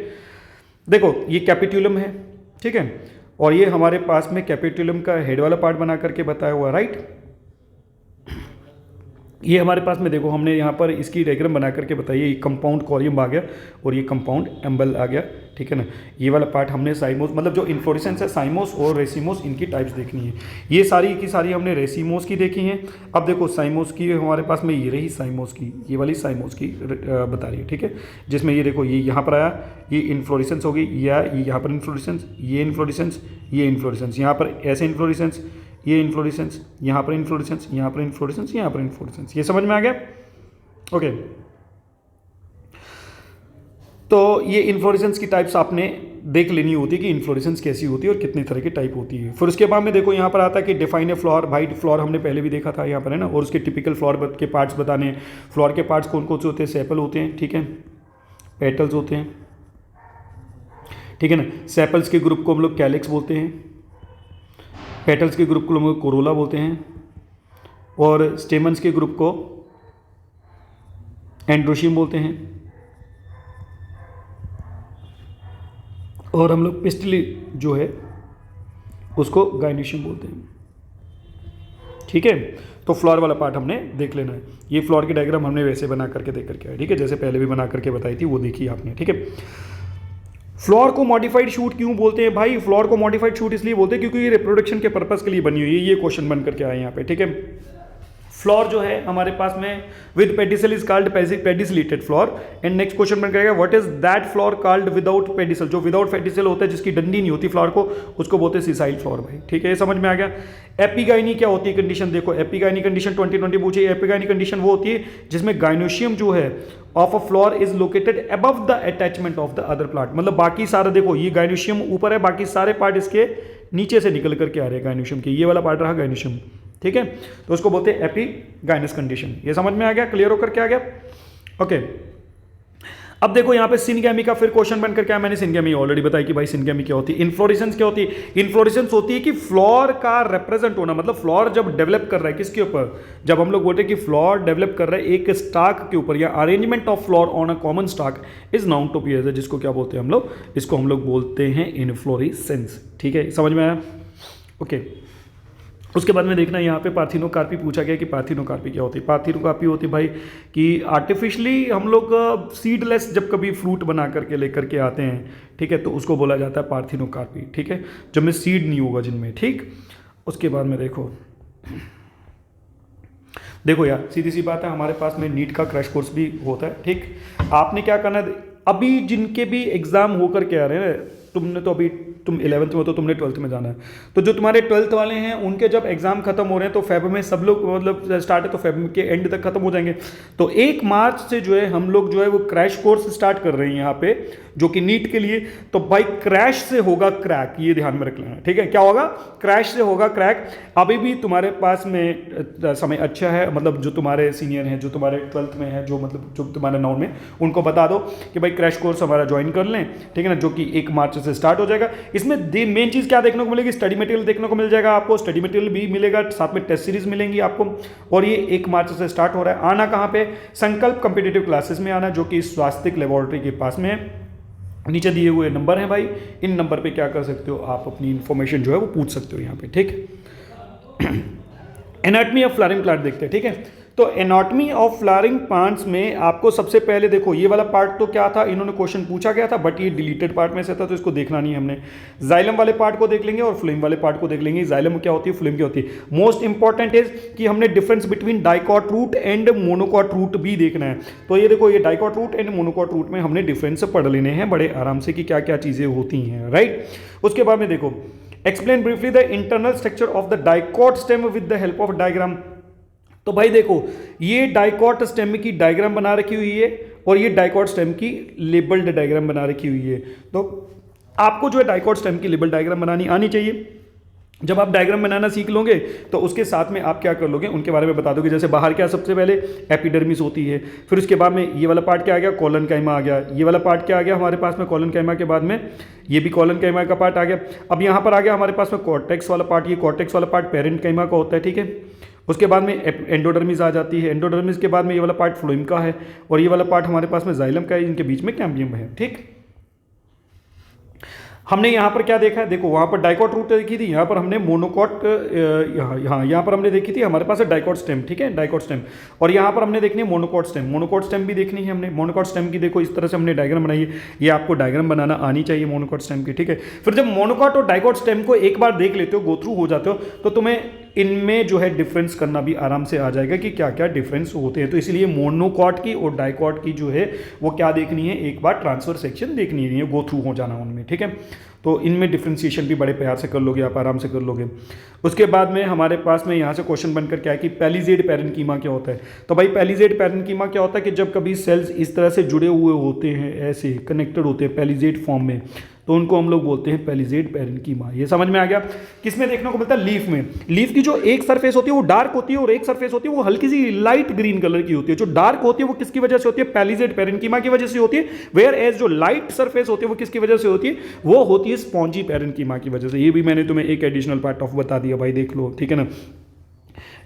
देखो ये कैपिट्यूलम है, ठीक है, और ये हमारे पास में कैपिट्यूलम का हेड वाला पार्ट बना करके बताया हुआ, राइट। ये हमारे पास में देखो हमने यहाँ पर इसकी डायग्राम बना करके बताई है। ये कंपाउंड कॉरियम आ गया और ये कंपाउंड एम्बल आ गया, ठीक है ना। ये वाला पार्ट हमने साइमोस, मतलब जो इन्फ्लोरेसेंस है साइमोस और रेसिमोस, इनकी टाइप्स देखनी है। ये सारी की सारी हमने रेसिमोस की देखी हैं। अब देखो साइमोस की हमारे पास में ये रही साइमोस की, ये वाली साइमोस की बता रही है, ठीक है। जिसमें ये देखो ये यहाँ पर आया, ये इन्फ्लोरेसेंस होगी, ये यहाँ पर इन्फ्लोरेसेंस, ये इन्फ्लोरेसेंस, ये इन्फ्लोरेसेंस, यहाँ पर ऐसे इन्फ्लोरेसेंस, ये इन्फ्लोरेसेंस, यहाँ पर इन्फ्लोरेसेंस, यहाँ पर इन्फ्लोरेसेंस, यहाँ पर इन्फ्लोरेसेंस। ये समझ में आ गया, ओके। तो ये इन्फ्लोरेसेंस की टाइप्स आपने देख लेनी होती है कि इन्फ्लोरेसेंस कैसी होती है और कितनी तरह की टाइप होती है। फिर उसके बाद में देखो यहाँ पर आता है कि डिफाइन ए फ्लोर। भाई फ्लोर हमने पहले भी देखा था यहाँ पर, है ना। और उसके टिपिकल फ्लोर के पार्ट्स बताने हैं। फ्लोर के पार्ट्स कौन कौन से होते हैं, सेपल होते हैं, ठीक है, पेटल्स होते हैं, ठीक है ना। सेपल्स के ग्रुप को हम लोग कैलिक्स बोलते हैं, पेटल्स के ग्रुप को हम लोग कोरोला बोलते हैं, और स्टेमन्स के ग्रुप को एंड्रोशियम बोलते हैं, और हम लोग पिस्टिल जो है उसको गाइनोशियम बोलते हैं, ठीक है। तो फ्लोर वाला पार्ट हमने देख लेना है। ये फ्लोर की डायग्राम हमने वैसे बना करके देख करके आया, ठीक है, जैसे पहले भी बना करके बताई थी वो देखी आपने, ठीक है। फ्लोर को मॉडिफाइड शूट क्यों बोलते हैं भाई? फ्लोर को मॉडिफाइड शूट इसलिए बोलते हैं क्योंकि ये रिप्रोडक्शन के पर्पस के लिए बनी हुई है। ये क्वेश्चन बन करके आया यहाँ पे, ठीक है। फ्लोर जो है हमारे पास में with pedicel is called pedicellate flower. And next question बन करेगा what is that flower called without pedicel? जो विदाउट पेडिसल होता है, जिसकी डंडी नहीं होती फ्लोर को, उसको बोलते हैं सिसाइल फ्लोर भाई, ठीक है। ये समझ में आ गया। एपिगाइनी क्या होती है कंडीशन? देखो एपिगाइनी कंडीशन 2020 पूछी। एपिगाइनी कंडीशन वो होती है जिसमें गाइनोशियम जो है of a floor is located above the attachment of the other plant. मतलब बाकी सारा, देखो ये गाइनोशियम ऊपर है, बाकी सारे पार्ट इसके नीचे से निकल करके आ रहे हैं गाइनोशियम के। ये वाला पार्ट रहा गाइनोशियम, ठीक है। तो उसको बोलते हैं एपिगाइनस कंडीशन। ये समझ में आ गया? क्लियर होकर के आ गया? ओके। अब देखो यहाँ पे सिनगैमी का फिर क्वेश्चन बनकर क्या, मैंने सिनगैमी ऑलरेडी बताई कि भाई सिनगैमी क्या होती है। इन्फ्लोरेसेंस क्या होती है? इन्फ्लोरेसेंस होती है कि फ्लोर का रिप्रेजेंट होना, मतलब फ्लोर जब डेवलप कर रहा है किसके ऊपर? जब हम लोग बोलते हैं कि फ्लोर डेवलप कर रहा है एक स्टाक के ऊपर, या arrangement of flower on a common stalk is known to be, जिसको क्या बोलते हैं हम लोग? इसको हम लोग बोलते हैं इन्फ्लोरेसेंस, ठीक है। समझ में आया? ओके। उसके बाद में देखना यहाँ पे पार्थिनोकार्पी पूछा गया कि पार्थिनोकार्पी क्या होती है। पार्थिनोकार्पी होती है भाई कि आर्टिफिशियली हम लोग सीडलेस जब कभी फ्रूट बना करके लेकर के आते हैं, ठीक है, तो उसको बोला जाता है पार्थिनोकार्पी, ठीक है, जब में सीड नहीं होगा जिनमें, ठीक। उसके बाद में देखो यार सीधी सी बात है, हमारे पास में नीट का क्रैश कोर्स भी होता है, ठीक। आपने क्या करना है, अभी जिनके भी एग्जाम होकर के आ रहे हैं, तुमने तो अभी तुम 11th में हो तो तुमने 12th में जाना है, तो जो तुम्हारे 12th वाले हैं उनके जब एग्जाम खत्म हो रहे हैं तो फेब में सब लोग, मतलब स्टार्ट है तो फेब के एंड तक खत्म हो जाएंगे। तो 1 मार्च से जो है हम लोग जो है वो क्रैश कोर्स स्टार्ट कर रहे हैं यहाँ पे, जो कि नीट के लिए। तो भाई क्रैश से होगा क्रैक, ये ध्यान में रख लेना, ठीक है। क्या होगा? क्रैश से होगा क्रैक। अभी भी तुम्हारे पास में समय अच्छा है, मतलब जो तुम्हारे सीनियर हैं, जो तुम्हारे 12th में है, जो मतलब जो तुम्हारे 9 में, उनको बता दो कि भाई क्रैश कोर्स हमारा ज्वाइन कर लें, ठीक है ना, जो कि 1 मार्च से स्टार्ट हो जाएगा। इसमें मेन चीज क्या देखने को मिलेगी? स्टडी मटेरियल देखने को मिल जाएगा आपको, स्टडी मटेरियल भी मिलेगा, साथ में टेस्ट सीरीज मिलेंगी आपको। और ये 1 मार्च से स्टार्ट हो रहा है। आना कहाँ पे? संकल्प कॉम्पिटिटिव क्लासेस में आना, जो कि स्वास्थ्य लेबोरेटरी के पास में है। नीचे दिए हुए नंबर हैं भाई, इन नंबर पे क्या कर सकते हो आप, अपनी इंफॉर्मेशन जो है वो पूछ सकते हो यहाँ पे, ठीक। एनाटॉमी ऑफ फ्लावरिंग प्लांट देखते हैं, ठीक है। तो एनाटॉमी ऑफ फ्लावरिंग प्लांट्स में आपको सबसे पहले देखो, ये वाला पार्ट तो क्या था, इन्होंने क्वेश्चन पूछा गया था, बट ये डिलीटेड पार्ट में से था तो इसको देखना नहीं है हमने। जाइलम वाले पार्ट को देख लेंगे और फ्लेम वाले पार्ट को देख लेंगे। जाइलम क्या होती है, फ्लेम क्या होती है। मोस्ट इंपॉर्टेंट इज कि हमने difference between dicot root and monocot root भी देखना है। तो ये देखो, ये dicot root and monocot root में हमने डिफरेंस पढ़ लेने हैं बड़े आराम से कि क्या क्या चीजें होती हैं, राइट। उसके बाद में देखो, explain briefly the internal structure of the dicot stem with the help of diagram. तो भाई देखो, ये डाइकॉट स्टेम की डायग्राम बना रखी हुई है और ये डाइकॉट स्टेम की लेबल्ड डायग्राम बना रखी हुई है। तो आपको जो है डाइकॉट स्टेम की लेबल डायग्राम बनानी आनी चाहिए। जब आप डायग्राम बनाना सीख लोगे तो उसके साथ में आप क्या कर लोगे, उनके बारे में बता दोगे। जैसे बाहर क्या, सबसे पहले एपिडर्मिस होती है, फिर उसके बाद में ये वाला पार्ट क्या आ गया, कॉलन काइमा आ गया। ये वाला पार्ट क्या आ गया हमारे पास में, कॉलन काइमा के बाद में ये भी कॉलन काइमा का पार्ट आ गया। अब यहाँ पर आ गया हमारे पास में कॉर्टेक्स वाला पार्ट। ये कॉर्टेक्स वाला पार्ट पेरेंट काइमा का होता है, ठीक है। उसके बाद में एंडोडर्मिस आ जाती है। एंडोडर्मिस के बाद में ये वाला पार्ट फ्लोएम का है और ये वाला पार्ट हमारे पास में जाइलम का है, इनके बीच में कैम्बियम है, ठीक। हमने यहाँ पर क्या देखा है, देखो वहाँ पर डाइकॉट रूट देखी थी, यहाँ पर हमने मोनोकॉट, यहाँ पर हमने देखी थी हमारे पास है डाइकॉट स्टेम, ठीक है, डाइकॉट स्टेम। और यहाँ पर हमने देखनी है मोनोकॉट स्टेम। मोनोकॉट स्टेम भी देखनी है हमने। मोनोकॉट स्टेम की देखो इस तरह से हमने डायग्राम बनाई है। ये आपको डायग्राम बनाना आनी चाहिए मोनोकॉट स्टेम की, ठीक है। फिर जब मोनोकॉट और डाइकॉट स्टेम को एक बार देख लेते हो, गो थ्रू हो जाते हो, तो तुम्हें इनमें जो है डिफरेंस करना भी आराम से आ जाएगा कि क्या क्या डिफरेंस होते हैं। तो इसलिए मोनोकॉट की और डाइकॉट की जो है वो क्या देखनी है, एक बार ट्रांसफर सेक्शन देखनी है, गो थ्रू हो जाना उनमें, ठीक है। तो इनमें डिफ्रेंसिएशन भी बड़े प्यार से कर लोगे आप, आराम से कर लोगे। उसके बाद में हमारे पास में यहाँ से क्वेश्चन बनकर क्या है कि पैलिजेड पैरेन्कीमा क्या होता है। तो भाई पैलिजेड पैरेन्कीमा क्या होता है कि जब कभी सेल्स इस तरह से जुड़े हुए होते हैं, ऐसे कनेक्टेड होते हैं पैलिजेड फॉर्म में, तो उनको हम लोग बोलते हैं पैलिजेड पैरेन्कीमा। ये समझ में आ गया। किसमें देखने को मिलता है, लीफ में। लीफ की जो एक सरफेस होती है वो डार्क होती है और एक सरफेस होती है वो हल्की सी लाइट ग्रीन कलर की होती है। जो डार्क होती है वो किसकी वजह से होती है, पैलिजेड पैरेन्कीमा की वजह से होती है। वेयर एज जो लाइट सरफेस होती है वो किसकी वजह से होती है, वो होती है स्पॉन्जी पैरेन्कीमा की वजह से। ये भी मैंने तुम्हें एक एडिशनल पार्ट ऑफ बता दिया भाई, देख लो, ठीक है ना।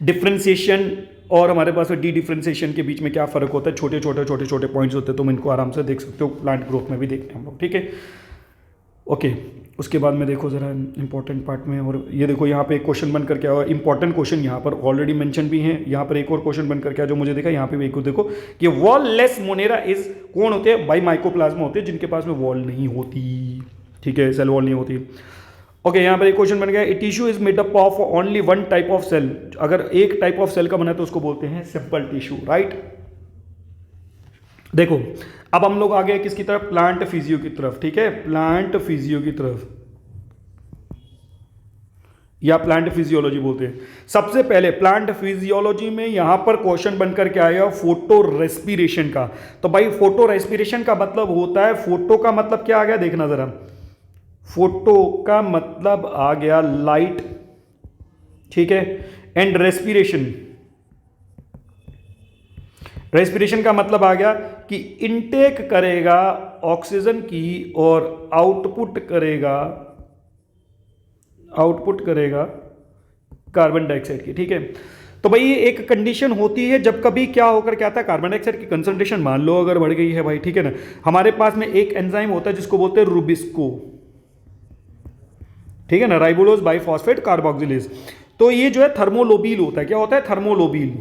डिफ्रेंसिएशन और हमारे पास डी डिफ्रेंसिएशन के बीच में क्या फर्क होता है, छोटे छोटे पॉइंट्स होते हैं, तुम इनको आराम से देख सकते हो, प्लांट ग्रोथ में भी देखते हैं हम लोग, ठीक है। ओके, उसके बाद में देखो ज़रा इंपॉर्टेंट पार्ट में, और ये देखो यहाँ पे एक क्वेश्चन बन करके आया, इंपॉर्टेंट क्वेश्चन यहाँ पर ऑलरेडी मेंशन भी है, यहाँ पर एक और क्वेश्चन बन करके आया जो मुझे देखा, यहाँ पे भी एक देखो कि वॉल लेस मोनेरा इज कौन होते हैं भाई, माइकोप्लाज्मा होते हैं जिनके पास में वॉल नहीं होती, ठीक है, सेल वॉल नहीं होती। ओके, यहाँ पर एक क्वेश्चन बन गया, a tissue is made up of only one type of cell, अगर एक टाइप ऑफ सेल का बना है तो उसको बोलते हैं सिंपल टिश्यू, राइट। देखो अब हम लोग आ गए किसकी तरफ, प्लांट फिजियो की तरफ, ठीक है, प्लांट फिजियो की तरफ या प्लांट फिजियोलॉजी बोलते हैं। सबसे पहले प्लांट फिजियोलॉजी में यहां पर क्वेश्चन बनकर के आया फोटो रेस्पिरेशन का। तो भाई फोटो रेस्पिरेशन का मतलब होता है, फोटो का मतलब क्या आ गया देखना जरा, फोटो का मतलब आ गया लाइट, ठीक है, एंड रेस्पिरेशन, रेस्पिरेशन का मतलब आ गया कि इनटेक करेगा ऑक्सीजन की और आउटपुट करेगा कार्बन डाइऑक्साइड की, ठीक है। तो भाई ये एक कंडीशन होती है जब कभी क्या होकर क्या आता है, कार्बन डाइऑक्साइड की कंसंट्रेशन मान लो अगर बढ़ गई है भाई, ठीक है ना, हमारे पास में एक एंजाइम होता है जिसको बोलते हैं रुबिस्को, ठीक है ना, राइबोलोज बाइफॉस्फेट कार्बोक्सिलेज। तो ये जो है थर्मोलोबिल होता है, क्या होता है, थर्मोलोबिल,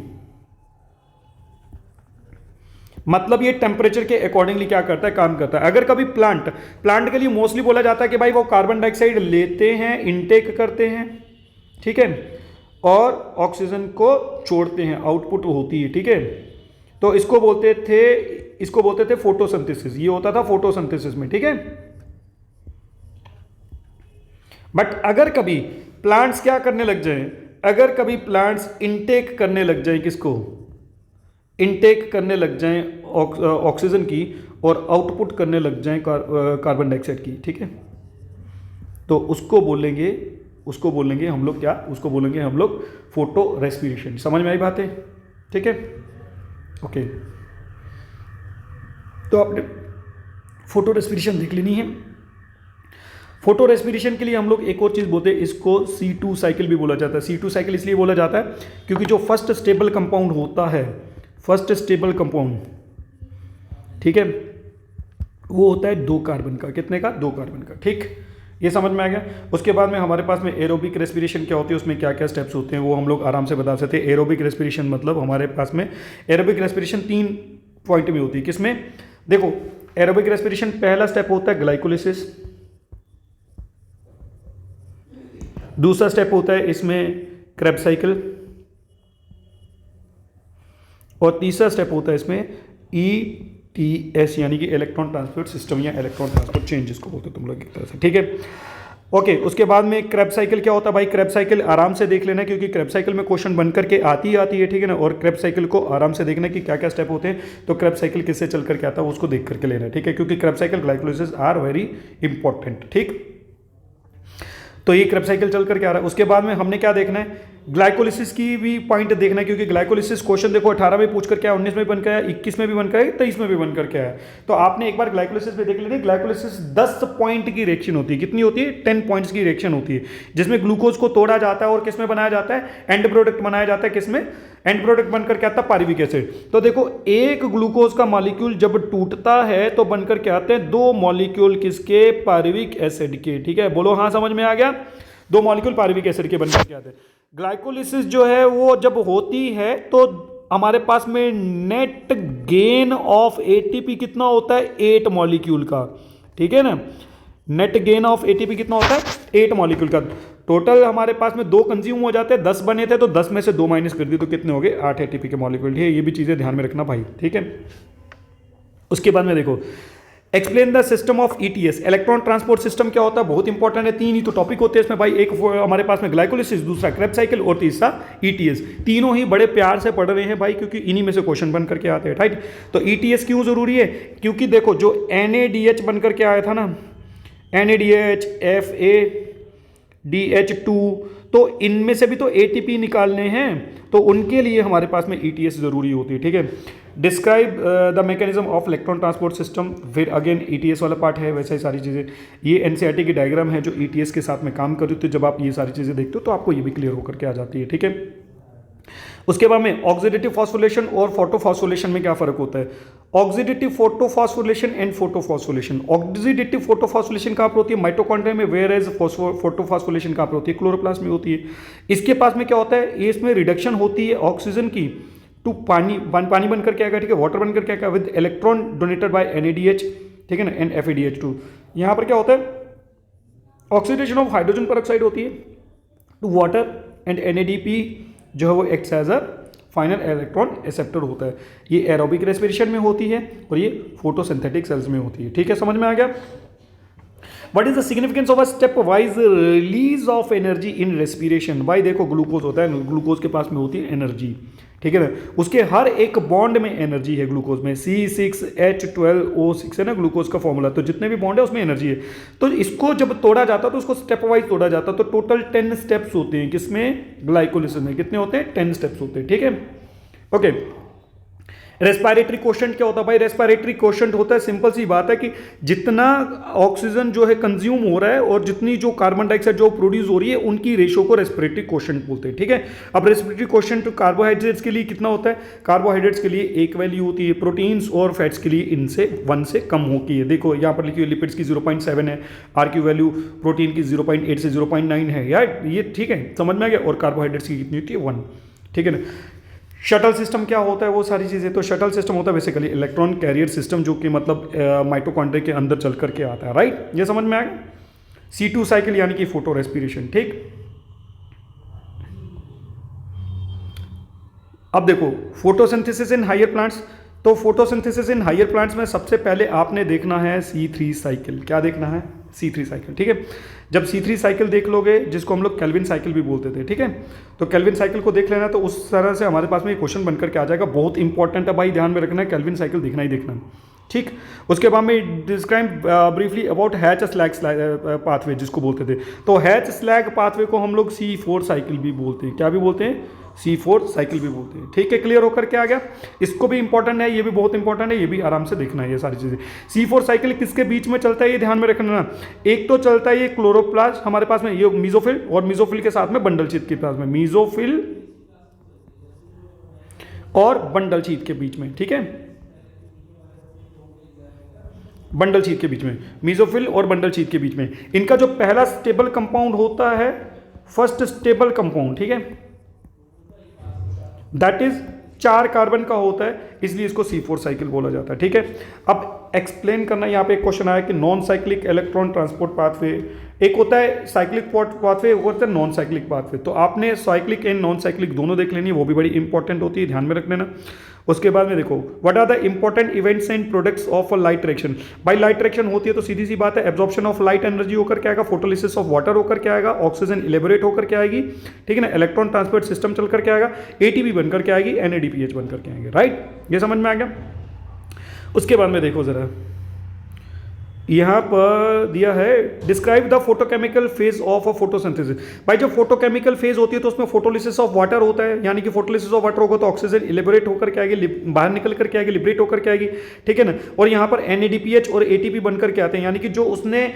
मतलब ये टेम्परेचर के अकॉर्डिंगली क्या करता है, काम करता है। अगर कभी प्लांट के लिए मोस्टली बोला जाता है कि भाई वो कार्बन डाइऑक्साइड लेते हैं, इनटेक करते हैं, ठीक है, और ऑक्सीजन को छोड़ते हैं, आउटपुट होती है, ठीक है। तो इसको बोलते थे फोटोसिंथेसिस, ये होता था फोटोसिंथेसिस में, ठीक है। बट अगर कभी प्लांट्स क्या करने लग जाएं, अगर कभी प्लांट्स इनटेक करने लग जाएं, किसको इनटेक करने लग जाएं ऑक्सीजन की और आउटपुट करने लग जाएं कार्बन डाइऑक्साइड की, ठीक है, तो उसको बोलेंगे हम लोग क्या, उसको बोलेंगे हम लोग फोटो रेस्पिरेशन। समझ में आई बात है, ठीक है, ओके। तो आपने फोटो रेस्पिरेशन देख लेनी है। फोटो रेस्पिरेशन के लिए हम लोग एक और चीज़ बोलते हैं, इसको C2 साइकिल भी बोला जाता है। C2 साइकिल इसलिए बोला जाता है क्योंकि जो फर्स्ट स्टेबल कंपाउंड होता है, फर्स्ट स्टेबल कंपाउंड, ठीक है, वो होता है 2 कार्बन का, कितने का, 2 कार्बन का, ठीक, ये समझ में आ गया। उसके बाद में हमारे पास में एरोबिक रेस्पिरेशन क्या होती है, उसमें क्या क्या स्टेप्स होते हैं वो हम लोग आराम से बता सकते हैं। एरोबिक रेस्पिरेशन मतलब हमारे पास में एरोबिक रेस्पिरेशन 3 पॉइंट में होती है, किसमें, देखो एरोबिक रेस्पिरेशन पहला स्टेप होता है ग्लाइकोलिसिस, दूसरा स्टेप होता है इसमें क्रेब्स साइकिल, और तीसरा स्टेप होता है इसमें ETS यानी कि इलेक्ट्रॉन ट्रांसपोर्ट सिस्टम या इलेक्ट्रॉन ट्रांसपोर्ट चेन जिसको बोलते हो तुम लोग एक तरह से, ठीक है, ओके। उसके बाद में क्रेब्स साइकिल क्या होता है भाई, क्रेब्स साइकिल आराम से देख लेना क्योंकि क्रेब्स साइकिल में क्वेश्चन बन करके आती है, ठीक है ना, और क्रेब्स साइकिल को आराम से देखना कि क्या क्या स्टेप होते हैं, तो क्रेब्स साइकिल किससे चल करके आता है उसको देख करके लेना, ठीक है, क्योंकि Krebs cycle glycolysis are very important, ठीक। तो ये क्रेब्स साइकिल चल करके आ रहा है। उसके बाद में हमने क्या देखना है, ग्लाइकोलिसिस की भी पॉइंट देखना है क्योंकि ग्लाइकोलिसिस क्वेश्चन देखो 18 में पूछ करके आया, 19 में भी बन के आया, 21 में भी बन के आया, 23 में भी बन करके आया। तो आपने एक बार ग्लाइकोलिसिस में देख लेना, ग्लाइकोलिसिस 10 पॉइंट की रिएक्शन होती है, कितनी होती है, 10 पॉइंट्स की रिएक्शन होती है, जिसमें ग्लूकोज को तोड़ा जाता है और किसमें बनाया जाता है, एंड प्रोडक्ट बनाया जाता है, किसमें, एंड प्रोडक्ट बनकर क्या आता है, पायरुविक एसिड। तो देखो एक ग्लूकोज का मॉलिक्यूल जब टूटता है तो बनकर क्या आते हैं 2 मॉलिक्यूल किसके, पायरुविक एसिड के, ठीक है, बोलो हाँ, समझ में आ गया, 2 मॉलिक्यूल पायरुविक एसिड के बनकर क्या आते हैं। ग्लाइकोलिसिस जो है वो जब होती है तो हमारे पास में नेट गेन ऑफ एटीपी कितना होता है, 8 मॉलिक्यूल का, ठीक है ना, नेट गेन ऑफ एटीपी कितना होता है, 8 मॉलिक्यूल का। टोटल हमारे पास में 2 कंज्यूम हो जाते हैं, 10 बने थे तो 10 में से 2 माइनस कर दिए तो कितने हो गए, 8 एटीपी के मॉलिक्यूल, ठीक है, ये भी चीजें ध्यान में रखना भाई, ठीक है। उसके बाद में देखो explain the system of ETS, electron transport system क्या होता है, बहुत इंपॉर्टेंट है, 3 ही तो टॉपिक होते हैं इसमें भाई, एक हमारे पास में ग्लाइकोलिसिस, दूसरा क्रेब्स साइकिल और तीसरा ETS। तीनों ही बड़े प्यार से पढ़ रहे हैं भाई क्योंकि इन्हीं में से क्वेश्चन बन करके आते हैं, राइट। तो ETS क्यों जरूरी है, क्योंकि देखो जो NADH बन करके आया था ना, NADH FADH2, तो इनमें से भी तो ATP निकालने हैं, तो उनके लिए हमारे पास में ETS जरूरी होती है, ठीक है। Describe the mechanism of electron transport system, फिर अगेन ETS वाला पार्ट है, वैसे ही सारी चीज़ें, ये NCERT की डायग्राम है जो ETS के साथ में काम कर रही थी, तो जब आप ये सारी चीज़ें देखते हो तो आपको ये भी क्लियर होकर के आ जाती है, ठीक है। उसके बाद में ऑक्सीडेटिव फॉस्फोरिलेशन और फोटोफॉस्फोरिलेशन में क्या फर्क होता है? Oxidative photophosphorylation and photophosphorylation. Oxidative photophosphorylation कहाँ पर होती है? माइटोकॉन्ड्रिया में। वेयर एज फोटोफॉस्फोरिलेशन कहाँ पर होती है? क्लोरोप्लास्ट में होती है। इसके पास में क्या होता है? इसमें रिडक्शन होती है ऑक्सीजन की टू पानी बनकर क्या आएगा, ठीक है, वाटर बनकर क्या आएगा with electron donated bye NADH, ठीक है ना, एंड FADH2। यहाँ पर क्या होता है? ऑक्सीडेशन ऑफ हाइड्रोजन पेरोक्साइड होती है टू वाटर एंड NADP जो है वो acts as a final electron acceptor होता है। ये एरोबिक रेस्पिरेशन में होती है और ये फोटोसिंथेटिक सेल्स में होती है। ठीक है, समझ में आ गया? What is the significance of a stepwise release of energy in respiration? भाई देखो, ग्लूकोज होता है, ग्लूकोज के पास में होती है एनर्जी, ठीक है ना, उसके हर एक बॉन्ड में एनर्जी है ग्लूकोज में। C6H12O6 है ना ग्लूकोज का फॉर्मूला। तो जितने भी बॉन्ड है उसमें एनर्जी है। तो इसको जब तोड़ा जाता है तो उसको स्टेप वाइज तोड़ा जाता है। तो टोटल 10 स्टेप्स होते हैं किसमें? ग्लाइकोलिसिस में। कितने होते हैं? 10 स्टेप्स होते हैं। ठीक है, ओके। रेस्पिरेटरी क्वोशंट क्या होता है भाई? रेस्पिरेटरी क्वोशंट होता है, सिंपल सी बात है कि जितना ऑक्सीजन जो है कंज्यूम हो रहा है और जितनी जो कार्बन डाइऑक्साइड जो प्रोड्यूस हो रही है उनकी रेशो को रेस्पिरेटरी क्वोशंट बोलते हैं। ठीक है, अब रेस्पिरेटरी क्वोशंट कार्बोहाइड्रेट्स के लिए कितना होता है? कार्बोहाइड्रेट्स के लिए एक वैल्यू होती है, प्रोटीन्स और फैट्स के लिए इनसे 1 से कम होती है। देखो यहाँ पर लिखी हुई लिपिड्स की 0.7 है, आर की वैल्यू प्रोटीन की 0.8 से 0.9 है यार, ये ठीक है, समझ में आ गया। और कार्बोहाइड्रेट्स की कितनी होती है? 1। ठीक है ना। शटल सिस्टम क्या होता है? वो सारी चीज़ें। तो शटल सिस्टम होता है बेसिकली इलेक्ट्रॉन कैरियर सिस्टम, जो कि मतलब माइटोकॉन्ड्रिया के अंदर चल करके आता है, राइट? ये समझ में आया? C2 साइकिल यानी कि फोटो रेस्पिरेशन। ठीक, अब देखो फोटोसिंथेसिस इन हायर प्लांट्स। तो फोटोसिंथेसिस इन हायर प्लांट्स में सबसे पहले आपने देखना है C3 साइकिल। क्या देखना है? C3 cycle. ठीक है, जब C3 साइकिल देख लोगे, जिसको हम लोग केल्विन साइकिल भी बोलते थे, ठीक है, तो केल्विन साइकिल को देख लेना, तो उस तरह से हमारे पास में ये क्वेश्चन बनकर के आ जाएगा। बहुत इंपॉर्टेंट है भाई, ध्यान में रखना है, केल्विन साइकिल देखना ही देखना। ठीक, उसके बाद में describe briefly about hatch slag pathway जिसको बोलते थे। तो हैच स्लैग पाथवे को हम लोग C4 साइकिल भी बोलते हैं। क्या भी बोलते हैं? C4 साइकिल भी बोलते हैं। ठीक है, क्लियर होकर के आ गया? इसको भी इंपॉर्टेंट है, ये भी बहुत इंपॉर्टेंट है, ये भी आराम से देखना है ये सारी चीज़ें। C4 साइकिल किसके बीच में चलता है ये ध्यान में रखना ना। एक तो चलता है ये क्लोरोप्लास्ट हमारे पास में, ये मीजोफिल, और मीजोफिल के साथ में बंडल शीथ के पास में, मीजोफिल और बंडल शीथ के बीच में। ठीक है, बंडल शीथ के बीच में, मीजोफिल और बंडल शीथ के बीच में इनका जो पहला स्टेबल कंपाउंड होता है, फर्स्ट स्टेबल कंपाउंड, ठीक है, दैट इज 4 कार्बन का होता है, इसलिए इसको C4 साइकिल बोला जाता है। ठीक है, अब एक्सप्लेन करना, यहाँ पे एक क्वेश्चन आया कि non cyclic electron transport pathway, एक होता है साइक्लिक पाथवे, एक होता है नॉन साइक्लिक पाथवे। तो आपने साइक्लिक एंड नॉन साइक्लिक दोनों देख लेनी है, वो भी बड़ी इंपॉर्टेंट होती है, ध्यान में रख लेना। उसके बाद में देखो what are the important events and products of light reaction. भाई लाइट रिएक्शन होती है तो सीधी सी बात है, एब्जॉर्प्शन ऑफ लाइट एनर्जी होकर के आएगा, फोटोलिसिस ऑफ वाटर होकर के आएगा, ऑक्सीजन इलेबोरेट होकर के आएगी, ठीक है ना, इलेक्ट्रॉन ट्रांसपोर्ट सिस्टम चल करके आएगा, ATP बनकर के आएगी, NADPH बनकर के आएंगे, राइट? ये समझ में आ गया? उसके बाद में देखो जरा, यहाँ पर दिया है describe the photochemical phase of a photosynthesis. भाई जब फोटोकेमिकल फेज होती है तो उसमें फोटोलिसिस ऑफ वाटर होता है, यानी कि फोटोलिसिस ऑफ वाटर होगा तो ऑक्सीजन इलेबोरेट होकर के आएगी, बाहर निकल करके आएगी, लिबरेट होकर के आएगी, ठीक है ना। और यहाँ पर NADPH और ATP बनकर के आते हैं, यानी कि जो उसने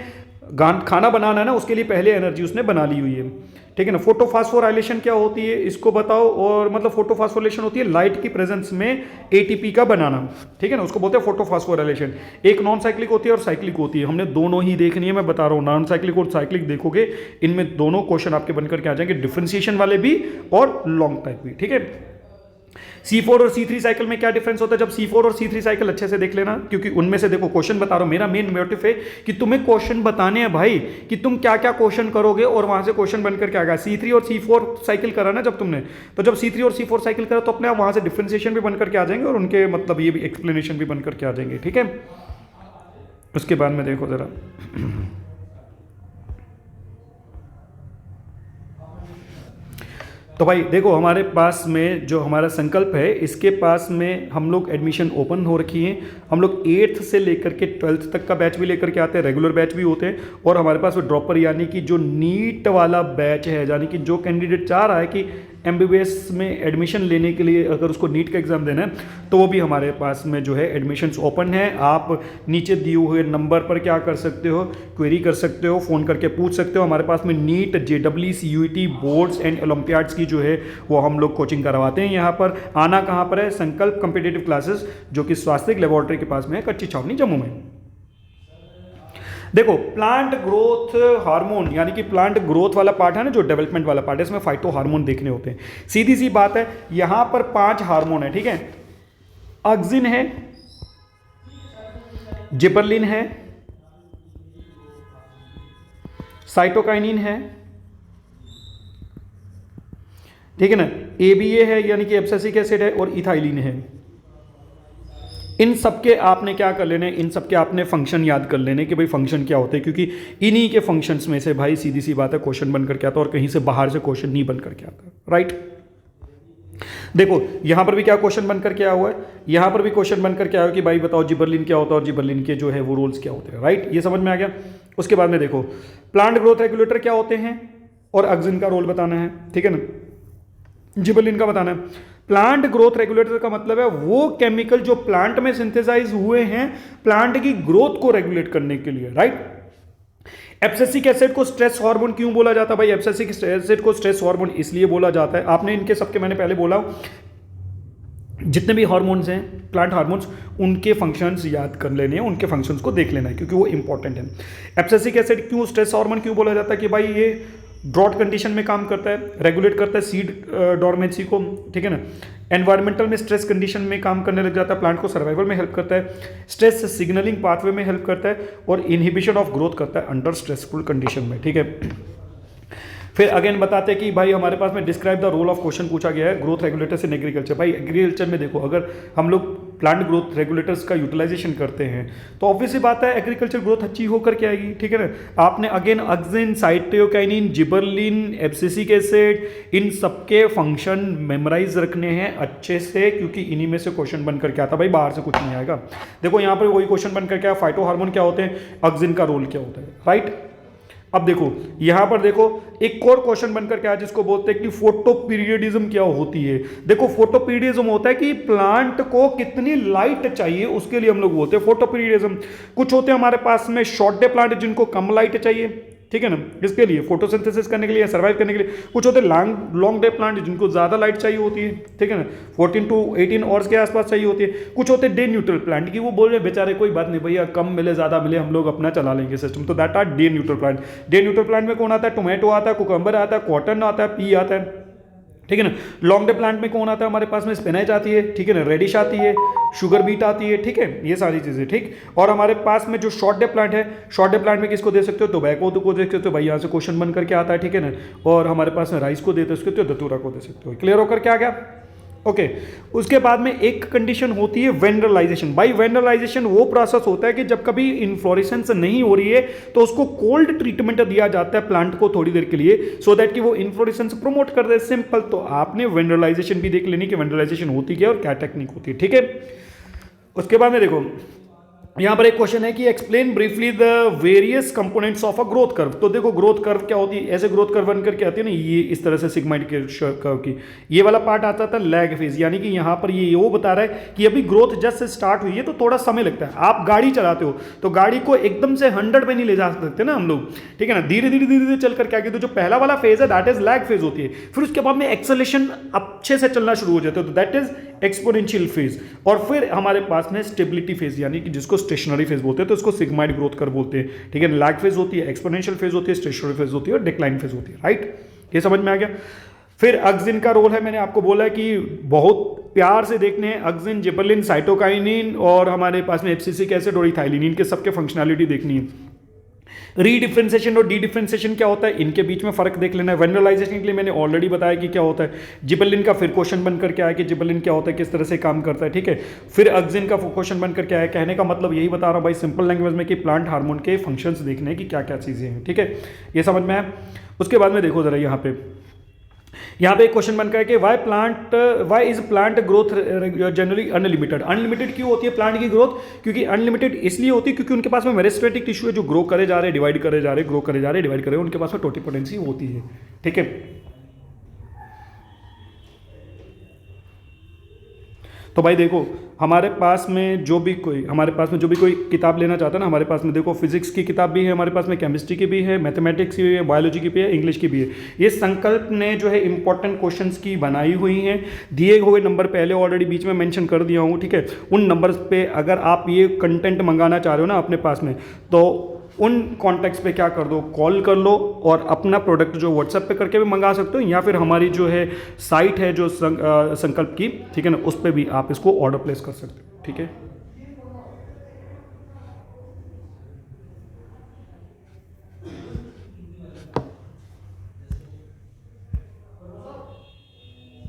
खाना बनाना है ना उसके लिए पहले एनर्जी उसने बना ली हुई है, ठीक है ना। फोटोफॉस्फोराइलेशन क्या होती है इसको बताओ, और मतलब फोटोफॉस्फोराइलेशन होती है लाइट की प्रेजेंस में ATP का बनाना, ठीक है ना, उसको बोलते हैं फोटोफॉस्फोराइलेशन। एक नॉन साइक्लिक होती है और साइक्लिक होती है, हमने दोनों ही देखनी है, मैं बता रहा हूँ, नॉन साइक्लिक और साइक्लिक देखोगे इनमें दोनों क्वेश्चन आपके बनकर के आ जाएंगे, डिफरेंशिएशन वाले भी और लॉन्ग टाइप भी, ठीक है। C4 और C3 साइकिल में क्या डिफरेंस होता है? जब C4 और C3 साइकिल अच्छे से देख लेना, क्योंकि उनमें से देखो क्वेश्चन बता रहा हूं, मेरा मेन मोटिव है कि तुम्हें क्वेश्चन बताने हैं भाई, कि तुम क्या क्या क्वेश्चन करोगे और वहां से क्वेश्चन बनकर के आएगा। C3 और C4 साइकिल करा ना जब तुमने, तो जब C3 और C4 साइकिल करा तो अपने आप वहां से डिफरेंशिएशन भी बनकर के आ जाएंगे और उनके मतलब ये भी एक्सप्लेनेशन भी बनकर के आ जाएंगे, ठीक है। उसके बाद में देखो जरा, तो भाई देखो हमारे पास में जो हमारा संकल्प है, इसके पास में हम लोग एडमिशन ओपन हो रखी है। हम लोग 8th से लेकर के 12th तक का बैच भी लेकर के आते हैं, रेगुलर बैच भी होते हैं, और हमारे पास में ड्रॉपर यानी कि जो नीट वाला बैच है, यानी कि जो कैंडिडेट चाह रहा है कि एमबीबीएस में एडमिशन लेने के लिए अगर उसको नीट का एग्ज़ाम देना है तो वो भी हमारे पास में जो है एडमिशन्स ओपन है। आप नीचे दिए हुए नंबर पर क्या कर सकते हो, क्वेरी कर सकते हो, फ़ोन करके पूछ सकते हो। हमारे पास में नीट, जेडब्ल्यू, सीयूईटी, बोर्ड्स एंड ओलंपियाड्स की जो है वो हम लोग कोचिंग करवाते हैं। यहाँ पर आना कहाँ पर है, संकल्प कॉम्पिटिटिव क्लासेस जो कि स्वास्थ्य लेबोरेटरी के पास में है, कच्ची छावनी जम्मू में। देखो प्लांट ग्रोथ हार्मोन यानी कि प्लांट ग्रोथ वाला पार्ट है ना, जो डेवलपमेंट वाला पार्ट है, इसमें फाइटो हार्मोन देखने होते हैं। सीधी सी बात है, यहां पर 5 हार्मोन है, ठीक है। ऑक्सिन है, जिबरलिन है, साइटोकाइनिन है, ठीक है ना, एबीए है यानी कि एब्सिसिक एसिड है, और इथाइलिन है। इन सबके आपने क्या कर लेने, इन सबके आपने फंक्शन याद कर लेने कि भाई फंक्शन क्या होते हैं, क्योंकि इन्हीं के फंक्शंस में से भाई सीधी सी बात है क्वेश्चन बन करके आता और कहीं से बाहर से क्वेश्चन नहीं बन करके आता, राइट। देखो यहां पर भी क्या क्वेश्चन बन करके आया हुआ है, यहां पर भी क्वेश्चन बन करके आया कि भाई बताओ जिबरलिन क्या होता है और जिबरलिन के जो है वो रोल्स क्या होते हैं, राइट। ये समझ में आ गया। उसके बाद में देखो प्लांट ग्रोथ रेगुलेटर क्या होते हैं और ऑक्सिन का रोल बताना है, ठीक है ना, जिबरलिन का बताना है। प्लांट ग्रोथ रेगुलेटर का मतलब है वो केमिकल जो प्लांट में सिंथेसाइज हुए हैं प्लांट की ग्रोथ को रेगुलेट करने के लिए, राइट। एब्सिसिक एसिड को स्ट्रेस हार्मोन क्यों बोला जाता है भाई? एब्सिसिक एसिड को स्ट्रेस हार्मोन इसलिए बोला जाता है, आपने इनके सबके मैंने पहले बोला जितने भी हार्मोन्स हैं प्लांट हार्मोन्स उनके फंक्शंस याद कर लेने हैं, उनके फंक्शंस को देख लेना है क्योंकि वो इंपॉर्टेंट है। एब्सिसिक एसिड क्यों स्ट्रेस हार्मोन क्यों बोला जाता है कि भाई ये ड्रॉट कंडीशन में काम करता है, रेगुलेट करता है सीड डॉर्मेंसी को, ठीक है ना। एनवायरमेंटल में स्ट्रेस कंडीशन में काम करने लग जाता है, प्लांट को सर्वाइवल में हेल्प करता है, स्ट्रेस सिग्नलिंग पाथवे में हेल्प करता है और इनहिबिशन ऑफ ग्रोथ करता है अंडर स्ट्रेसफुल कंडीशन में, ठीक है। फिर अगेन बताते हैं कि भाई हमारे पास में describe the role of question पूछा गया है ग्रोथ रेगुलेटर्स इन एग्रीकल्चर। भाई एग्रीकल्चर में देखो अगर हम लोग प्लांट ग्रोथ रेगुलेटर्स का यूटिलाइजेशन करते हैं तो ऑब्वियसली बात है एग्रीकल्चर ग्रोथ अच्छी होकर के आएगी, ठीक है ना। आपने again auxin, cytokinin, gibberellin, abscisic acid in सबके फंक्शन मेमोराइज रखने हैं अच्छे से क्योंकि इन्हीं में से क्वेश्चन बन करके आता है, भाई बाहर से कुछ नहीं आएगा। देखो यहाँ पर वही क्वेश्चन बन करके आया, फाइटो हार्मोन क्या होते हैं, ऑक्सिन का रोल क्या होता है, राइट। अब देखो यहां पर देखो एक और क्वेश्चन बनकर क्या जिसको बोलते हैं कि फोटोपीरियडिज्म क्या होती है। देखो फोटोपीरियडिज्म होता है कि प्लांट को कितनी लाइट चाहिए उसके लिए हम लोग बोलते हैं फोटोपीरियडिज्म। कुछ होते हैं हमारे पास में शॉर्ट डे प्लांट जिनको कम लाइट चाहिए, ठीक है ना, इसके लिए फोटोसिंथेसिस करने के लिए, सर्वाइव करने के लिए। कुछ होते हैं लॉन्ग डे प्लांट जिनको ज़्यादा लाइट चाहिए होती है, ठीक है ना, 14 to 18 आवर्स के आसपास चाहिए होती है। कुछ होते हैं डे न्यूट्रल प्लांट की वो बोल रहे बेचारे कोई बात नहीं भैया कम मिले ज़्यादा मिले हम लोग अपना चला लेंगे सिस्टम, तो that are day neutral plant. Day neutral plant में कौन आता है, टोमेटो आता है, कुकम्बर आता है, कॉटन आता है, पी आता है, ठीक है ना। लॉन्ग डे प्लांट में कौन आता है हमारे पास में, स्पिनच आती है, ठीक है ना, रेडिश आती है, शुगर बीट आती है, ठीक है, ये सारी चीज़ें, ठीक। और हमारे पास में जो शॉर्ट डे प्लांट है, शॉर्ट डे प्लांट में किसको दे सकते हो, टोबैको को दे सकते हो, भाई यहाँ से क्वेश्चन बन करके आता है, ठीक है ना। और हमारे पास में राइस को दे सकते हो, दतूरा को दे सकते हो। क्लियर होकर क्या गया, ओके। उसके बाद में एक कंडीशन होती है वेंडरलाइजेशन। भाई वेंडरलाइजेशन वो प्रोसेस होता है कि जब कभी इन्फ्लोरेसेंस नहीं हो रही है तो उसको कोल्ड ट्रीटमेंट दिया जाता है प्लांट को थोड़ी देर के लिए सो दैट कि वो इन्फ्लोरेसेंस प्रमोट कर दे, सिंपल। तो आपने वेंडरलाइजेशन भी देख लेनी कि वेंडरलाइजेशन होती क्या और क्या टेक्निक होती है, ठीक है। उसके बाद में देखो यहाँ पर एक क्वेश्चन है कि explain briefly the various components of a growth curve. तो देखो ग्रोथ कर्व क्या होती है, ऐसे ग्रोथ कर्व बन करके आती है ना, ये इस तरह से सिग्माइड कर्व की ये वाला पार्ट आता था लैग फेज, यानी कि यहाँ पर ये वो बता रहा है कि अभी ग्रोथ जस्ट स्टार्ट हुई है तो थोड़ा समय लगता है। आप गाड़ी चलाते हो तो गाड़ी को एकदम से 100 पे नहीं ले जा सकते ना हम लोग, ठीक है ना, धीरे धीरे चल करके आगे। तो जो पहला वाला फेज है दैट इज लैग फेज होती है, फिर उसके बाद में एक्सेलेरेशन अच्छे से चलना शुरू हो जाता है तो दैट इज एक्सपोनेंशियल फेज। और फिर हमारे पास में स्टेबिलिटी फेज यानी कि जिसको स्टेशनरी फेज बोलते हैं तो इसको सिग्माइड ग्रोथ कर्व बोलते हैं, ठीक है। लैग फेज होती है, एक्सपोनेंशियल फेज होती है, स्टेशनरी फेज होती है और डिक्लाइन फेज होती है, राइट। ये समझ में आ गया। फिर ऑक्सिन का रोल है, मैंने आपको बोला है कि बहुत प्यार से देखने हैं ऑक्सिन, जिबरलिन, साइटोकाइनिन और हमारे पास में एब्सिसिक एसिड और इथाइलिन, इनके सबके फंक्शनैलिटी देखनी है। रीडिफरेंशिएशन और डी डिफरेंशिएशन क्या होता है, इनके बीच में फर्क देख लेना है। वेंडरलाइजेशन के लिए मैंने ऑलरेडी बताया कि क्या होता है। जिबरलिन का फिर क्वेश्चन बन करके आया कि जिबरलिन क्या होता है, किस तरह से काम करता है, ठीक है। फिर ऑक्सिन का क्वेश्चन बन करके आया, कहने का मतलब यही बता रहा हूँ भाई सिंपल लैंग्वेज में कि प्लांट हार्मोन के फंक्शंस देखने हैं कि क्या क्या चीज़ें हैं, ठीक है, ये समझ में आया। उसके बाद में देखो जरा यहाँ पे एक क्वेश्चन बनकर है कि why is plant growth generally unlimited. Unlimited क्यों होती है प्लांट की ग्रोथ, क्योंकि अनलिमिटेड इसलिए होती है क्योंकि उनके पास में मेरिस्टेटिक टिश्यू है जो ग्रो करे जा रहे हैं, डिवाइड करे जा रहे हैं, ग्रो करे जा रहे हैं, डिवाइड करे, उनके पास में टोटिपोटेंसी होती है, ठीक है। तो भाई देखो, हमारे पास में जो भी कोई किताब लेना चाहता है ना, हमारे पास में देखो फिजिक्स की किताब भी है, हमारे पास में केमिस्ट्री की भी है, मैथमेटिक्स की भी है, बायोलॉजी की भी है, इंग्लिश की भी है। ये संकल्प ने जो है इंपॉर्टेंट क्वेश्चंस की बनाई हुई हैं। दिए हुए नंबर पहले ऑलरेडी बीच में मेंशन कर दिया हूँ, ठीक है। उन नंबर्स पे अगर आप ये कंटेंट मंगाना चाह रहे हो ना अपने पास में, तो उन कॉन्टैक्ट्स पे क्या कर दो, कॉल कर लो और अपना प्रोडक्ट जो व्हाट्सएप पे करके भी मंगा सकते हो, या फिर हमारी जो है साइट है जो संकल्प की, ठीक है ना, उस पर भी आप इसको ऑर्डर प्लेस कर सकते हो, ठीक है।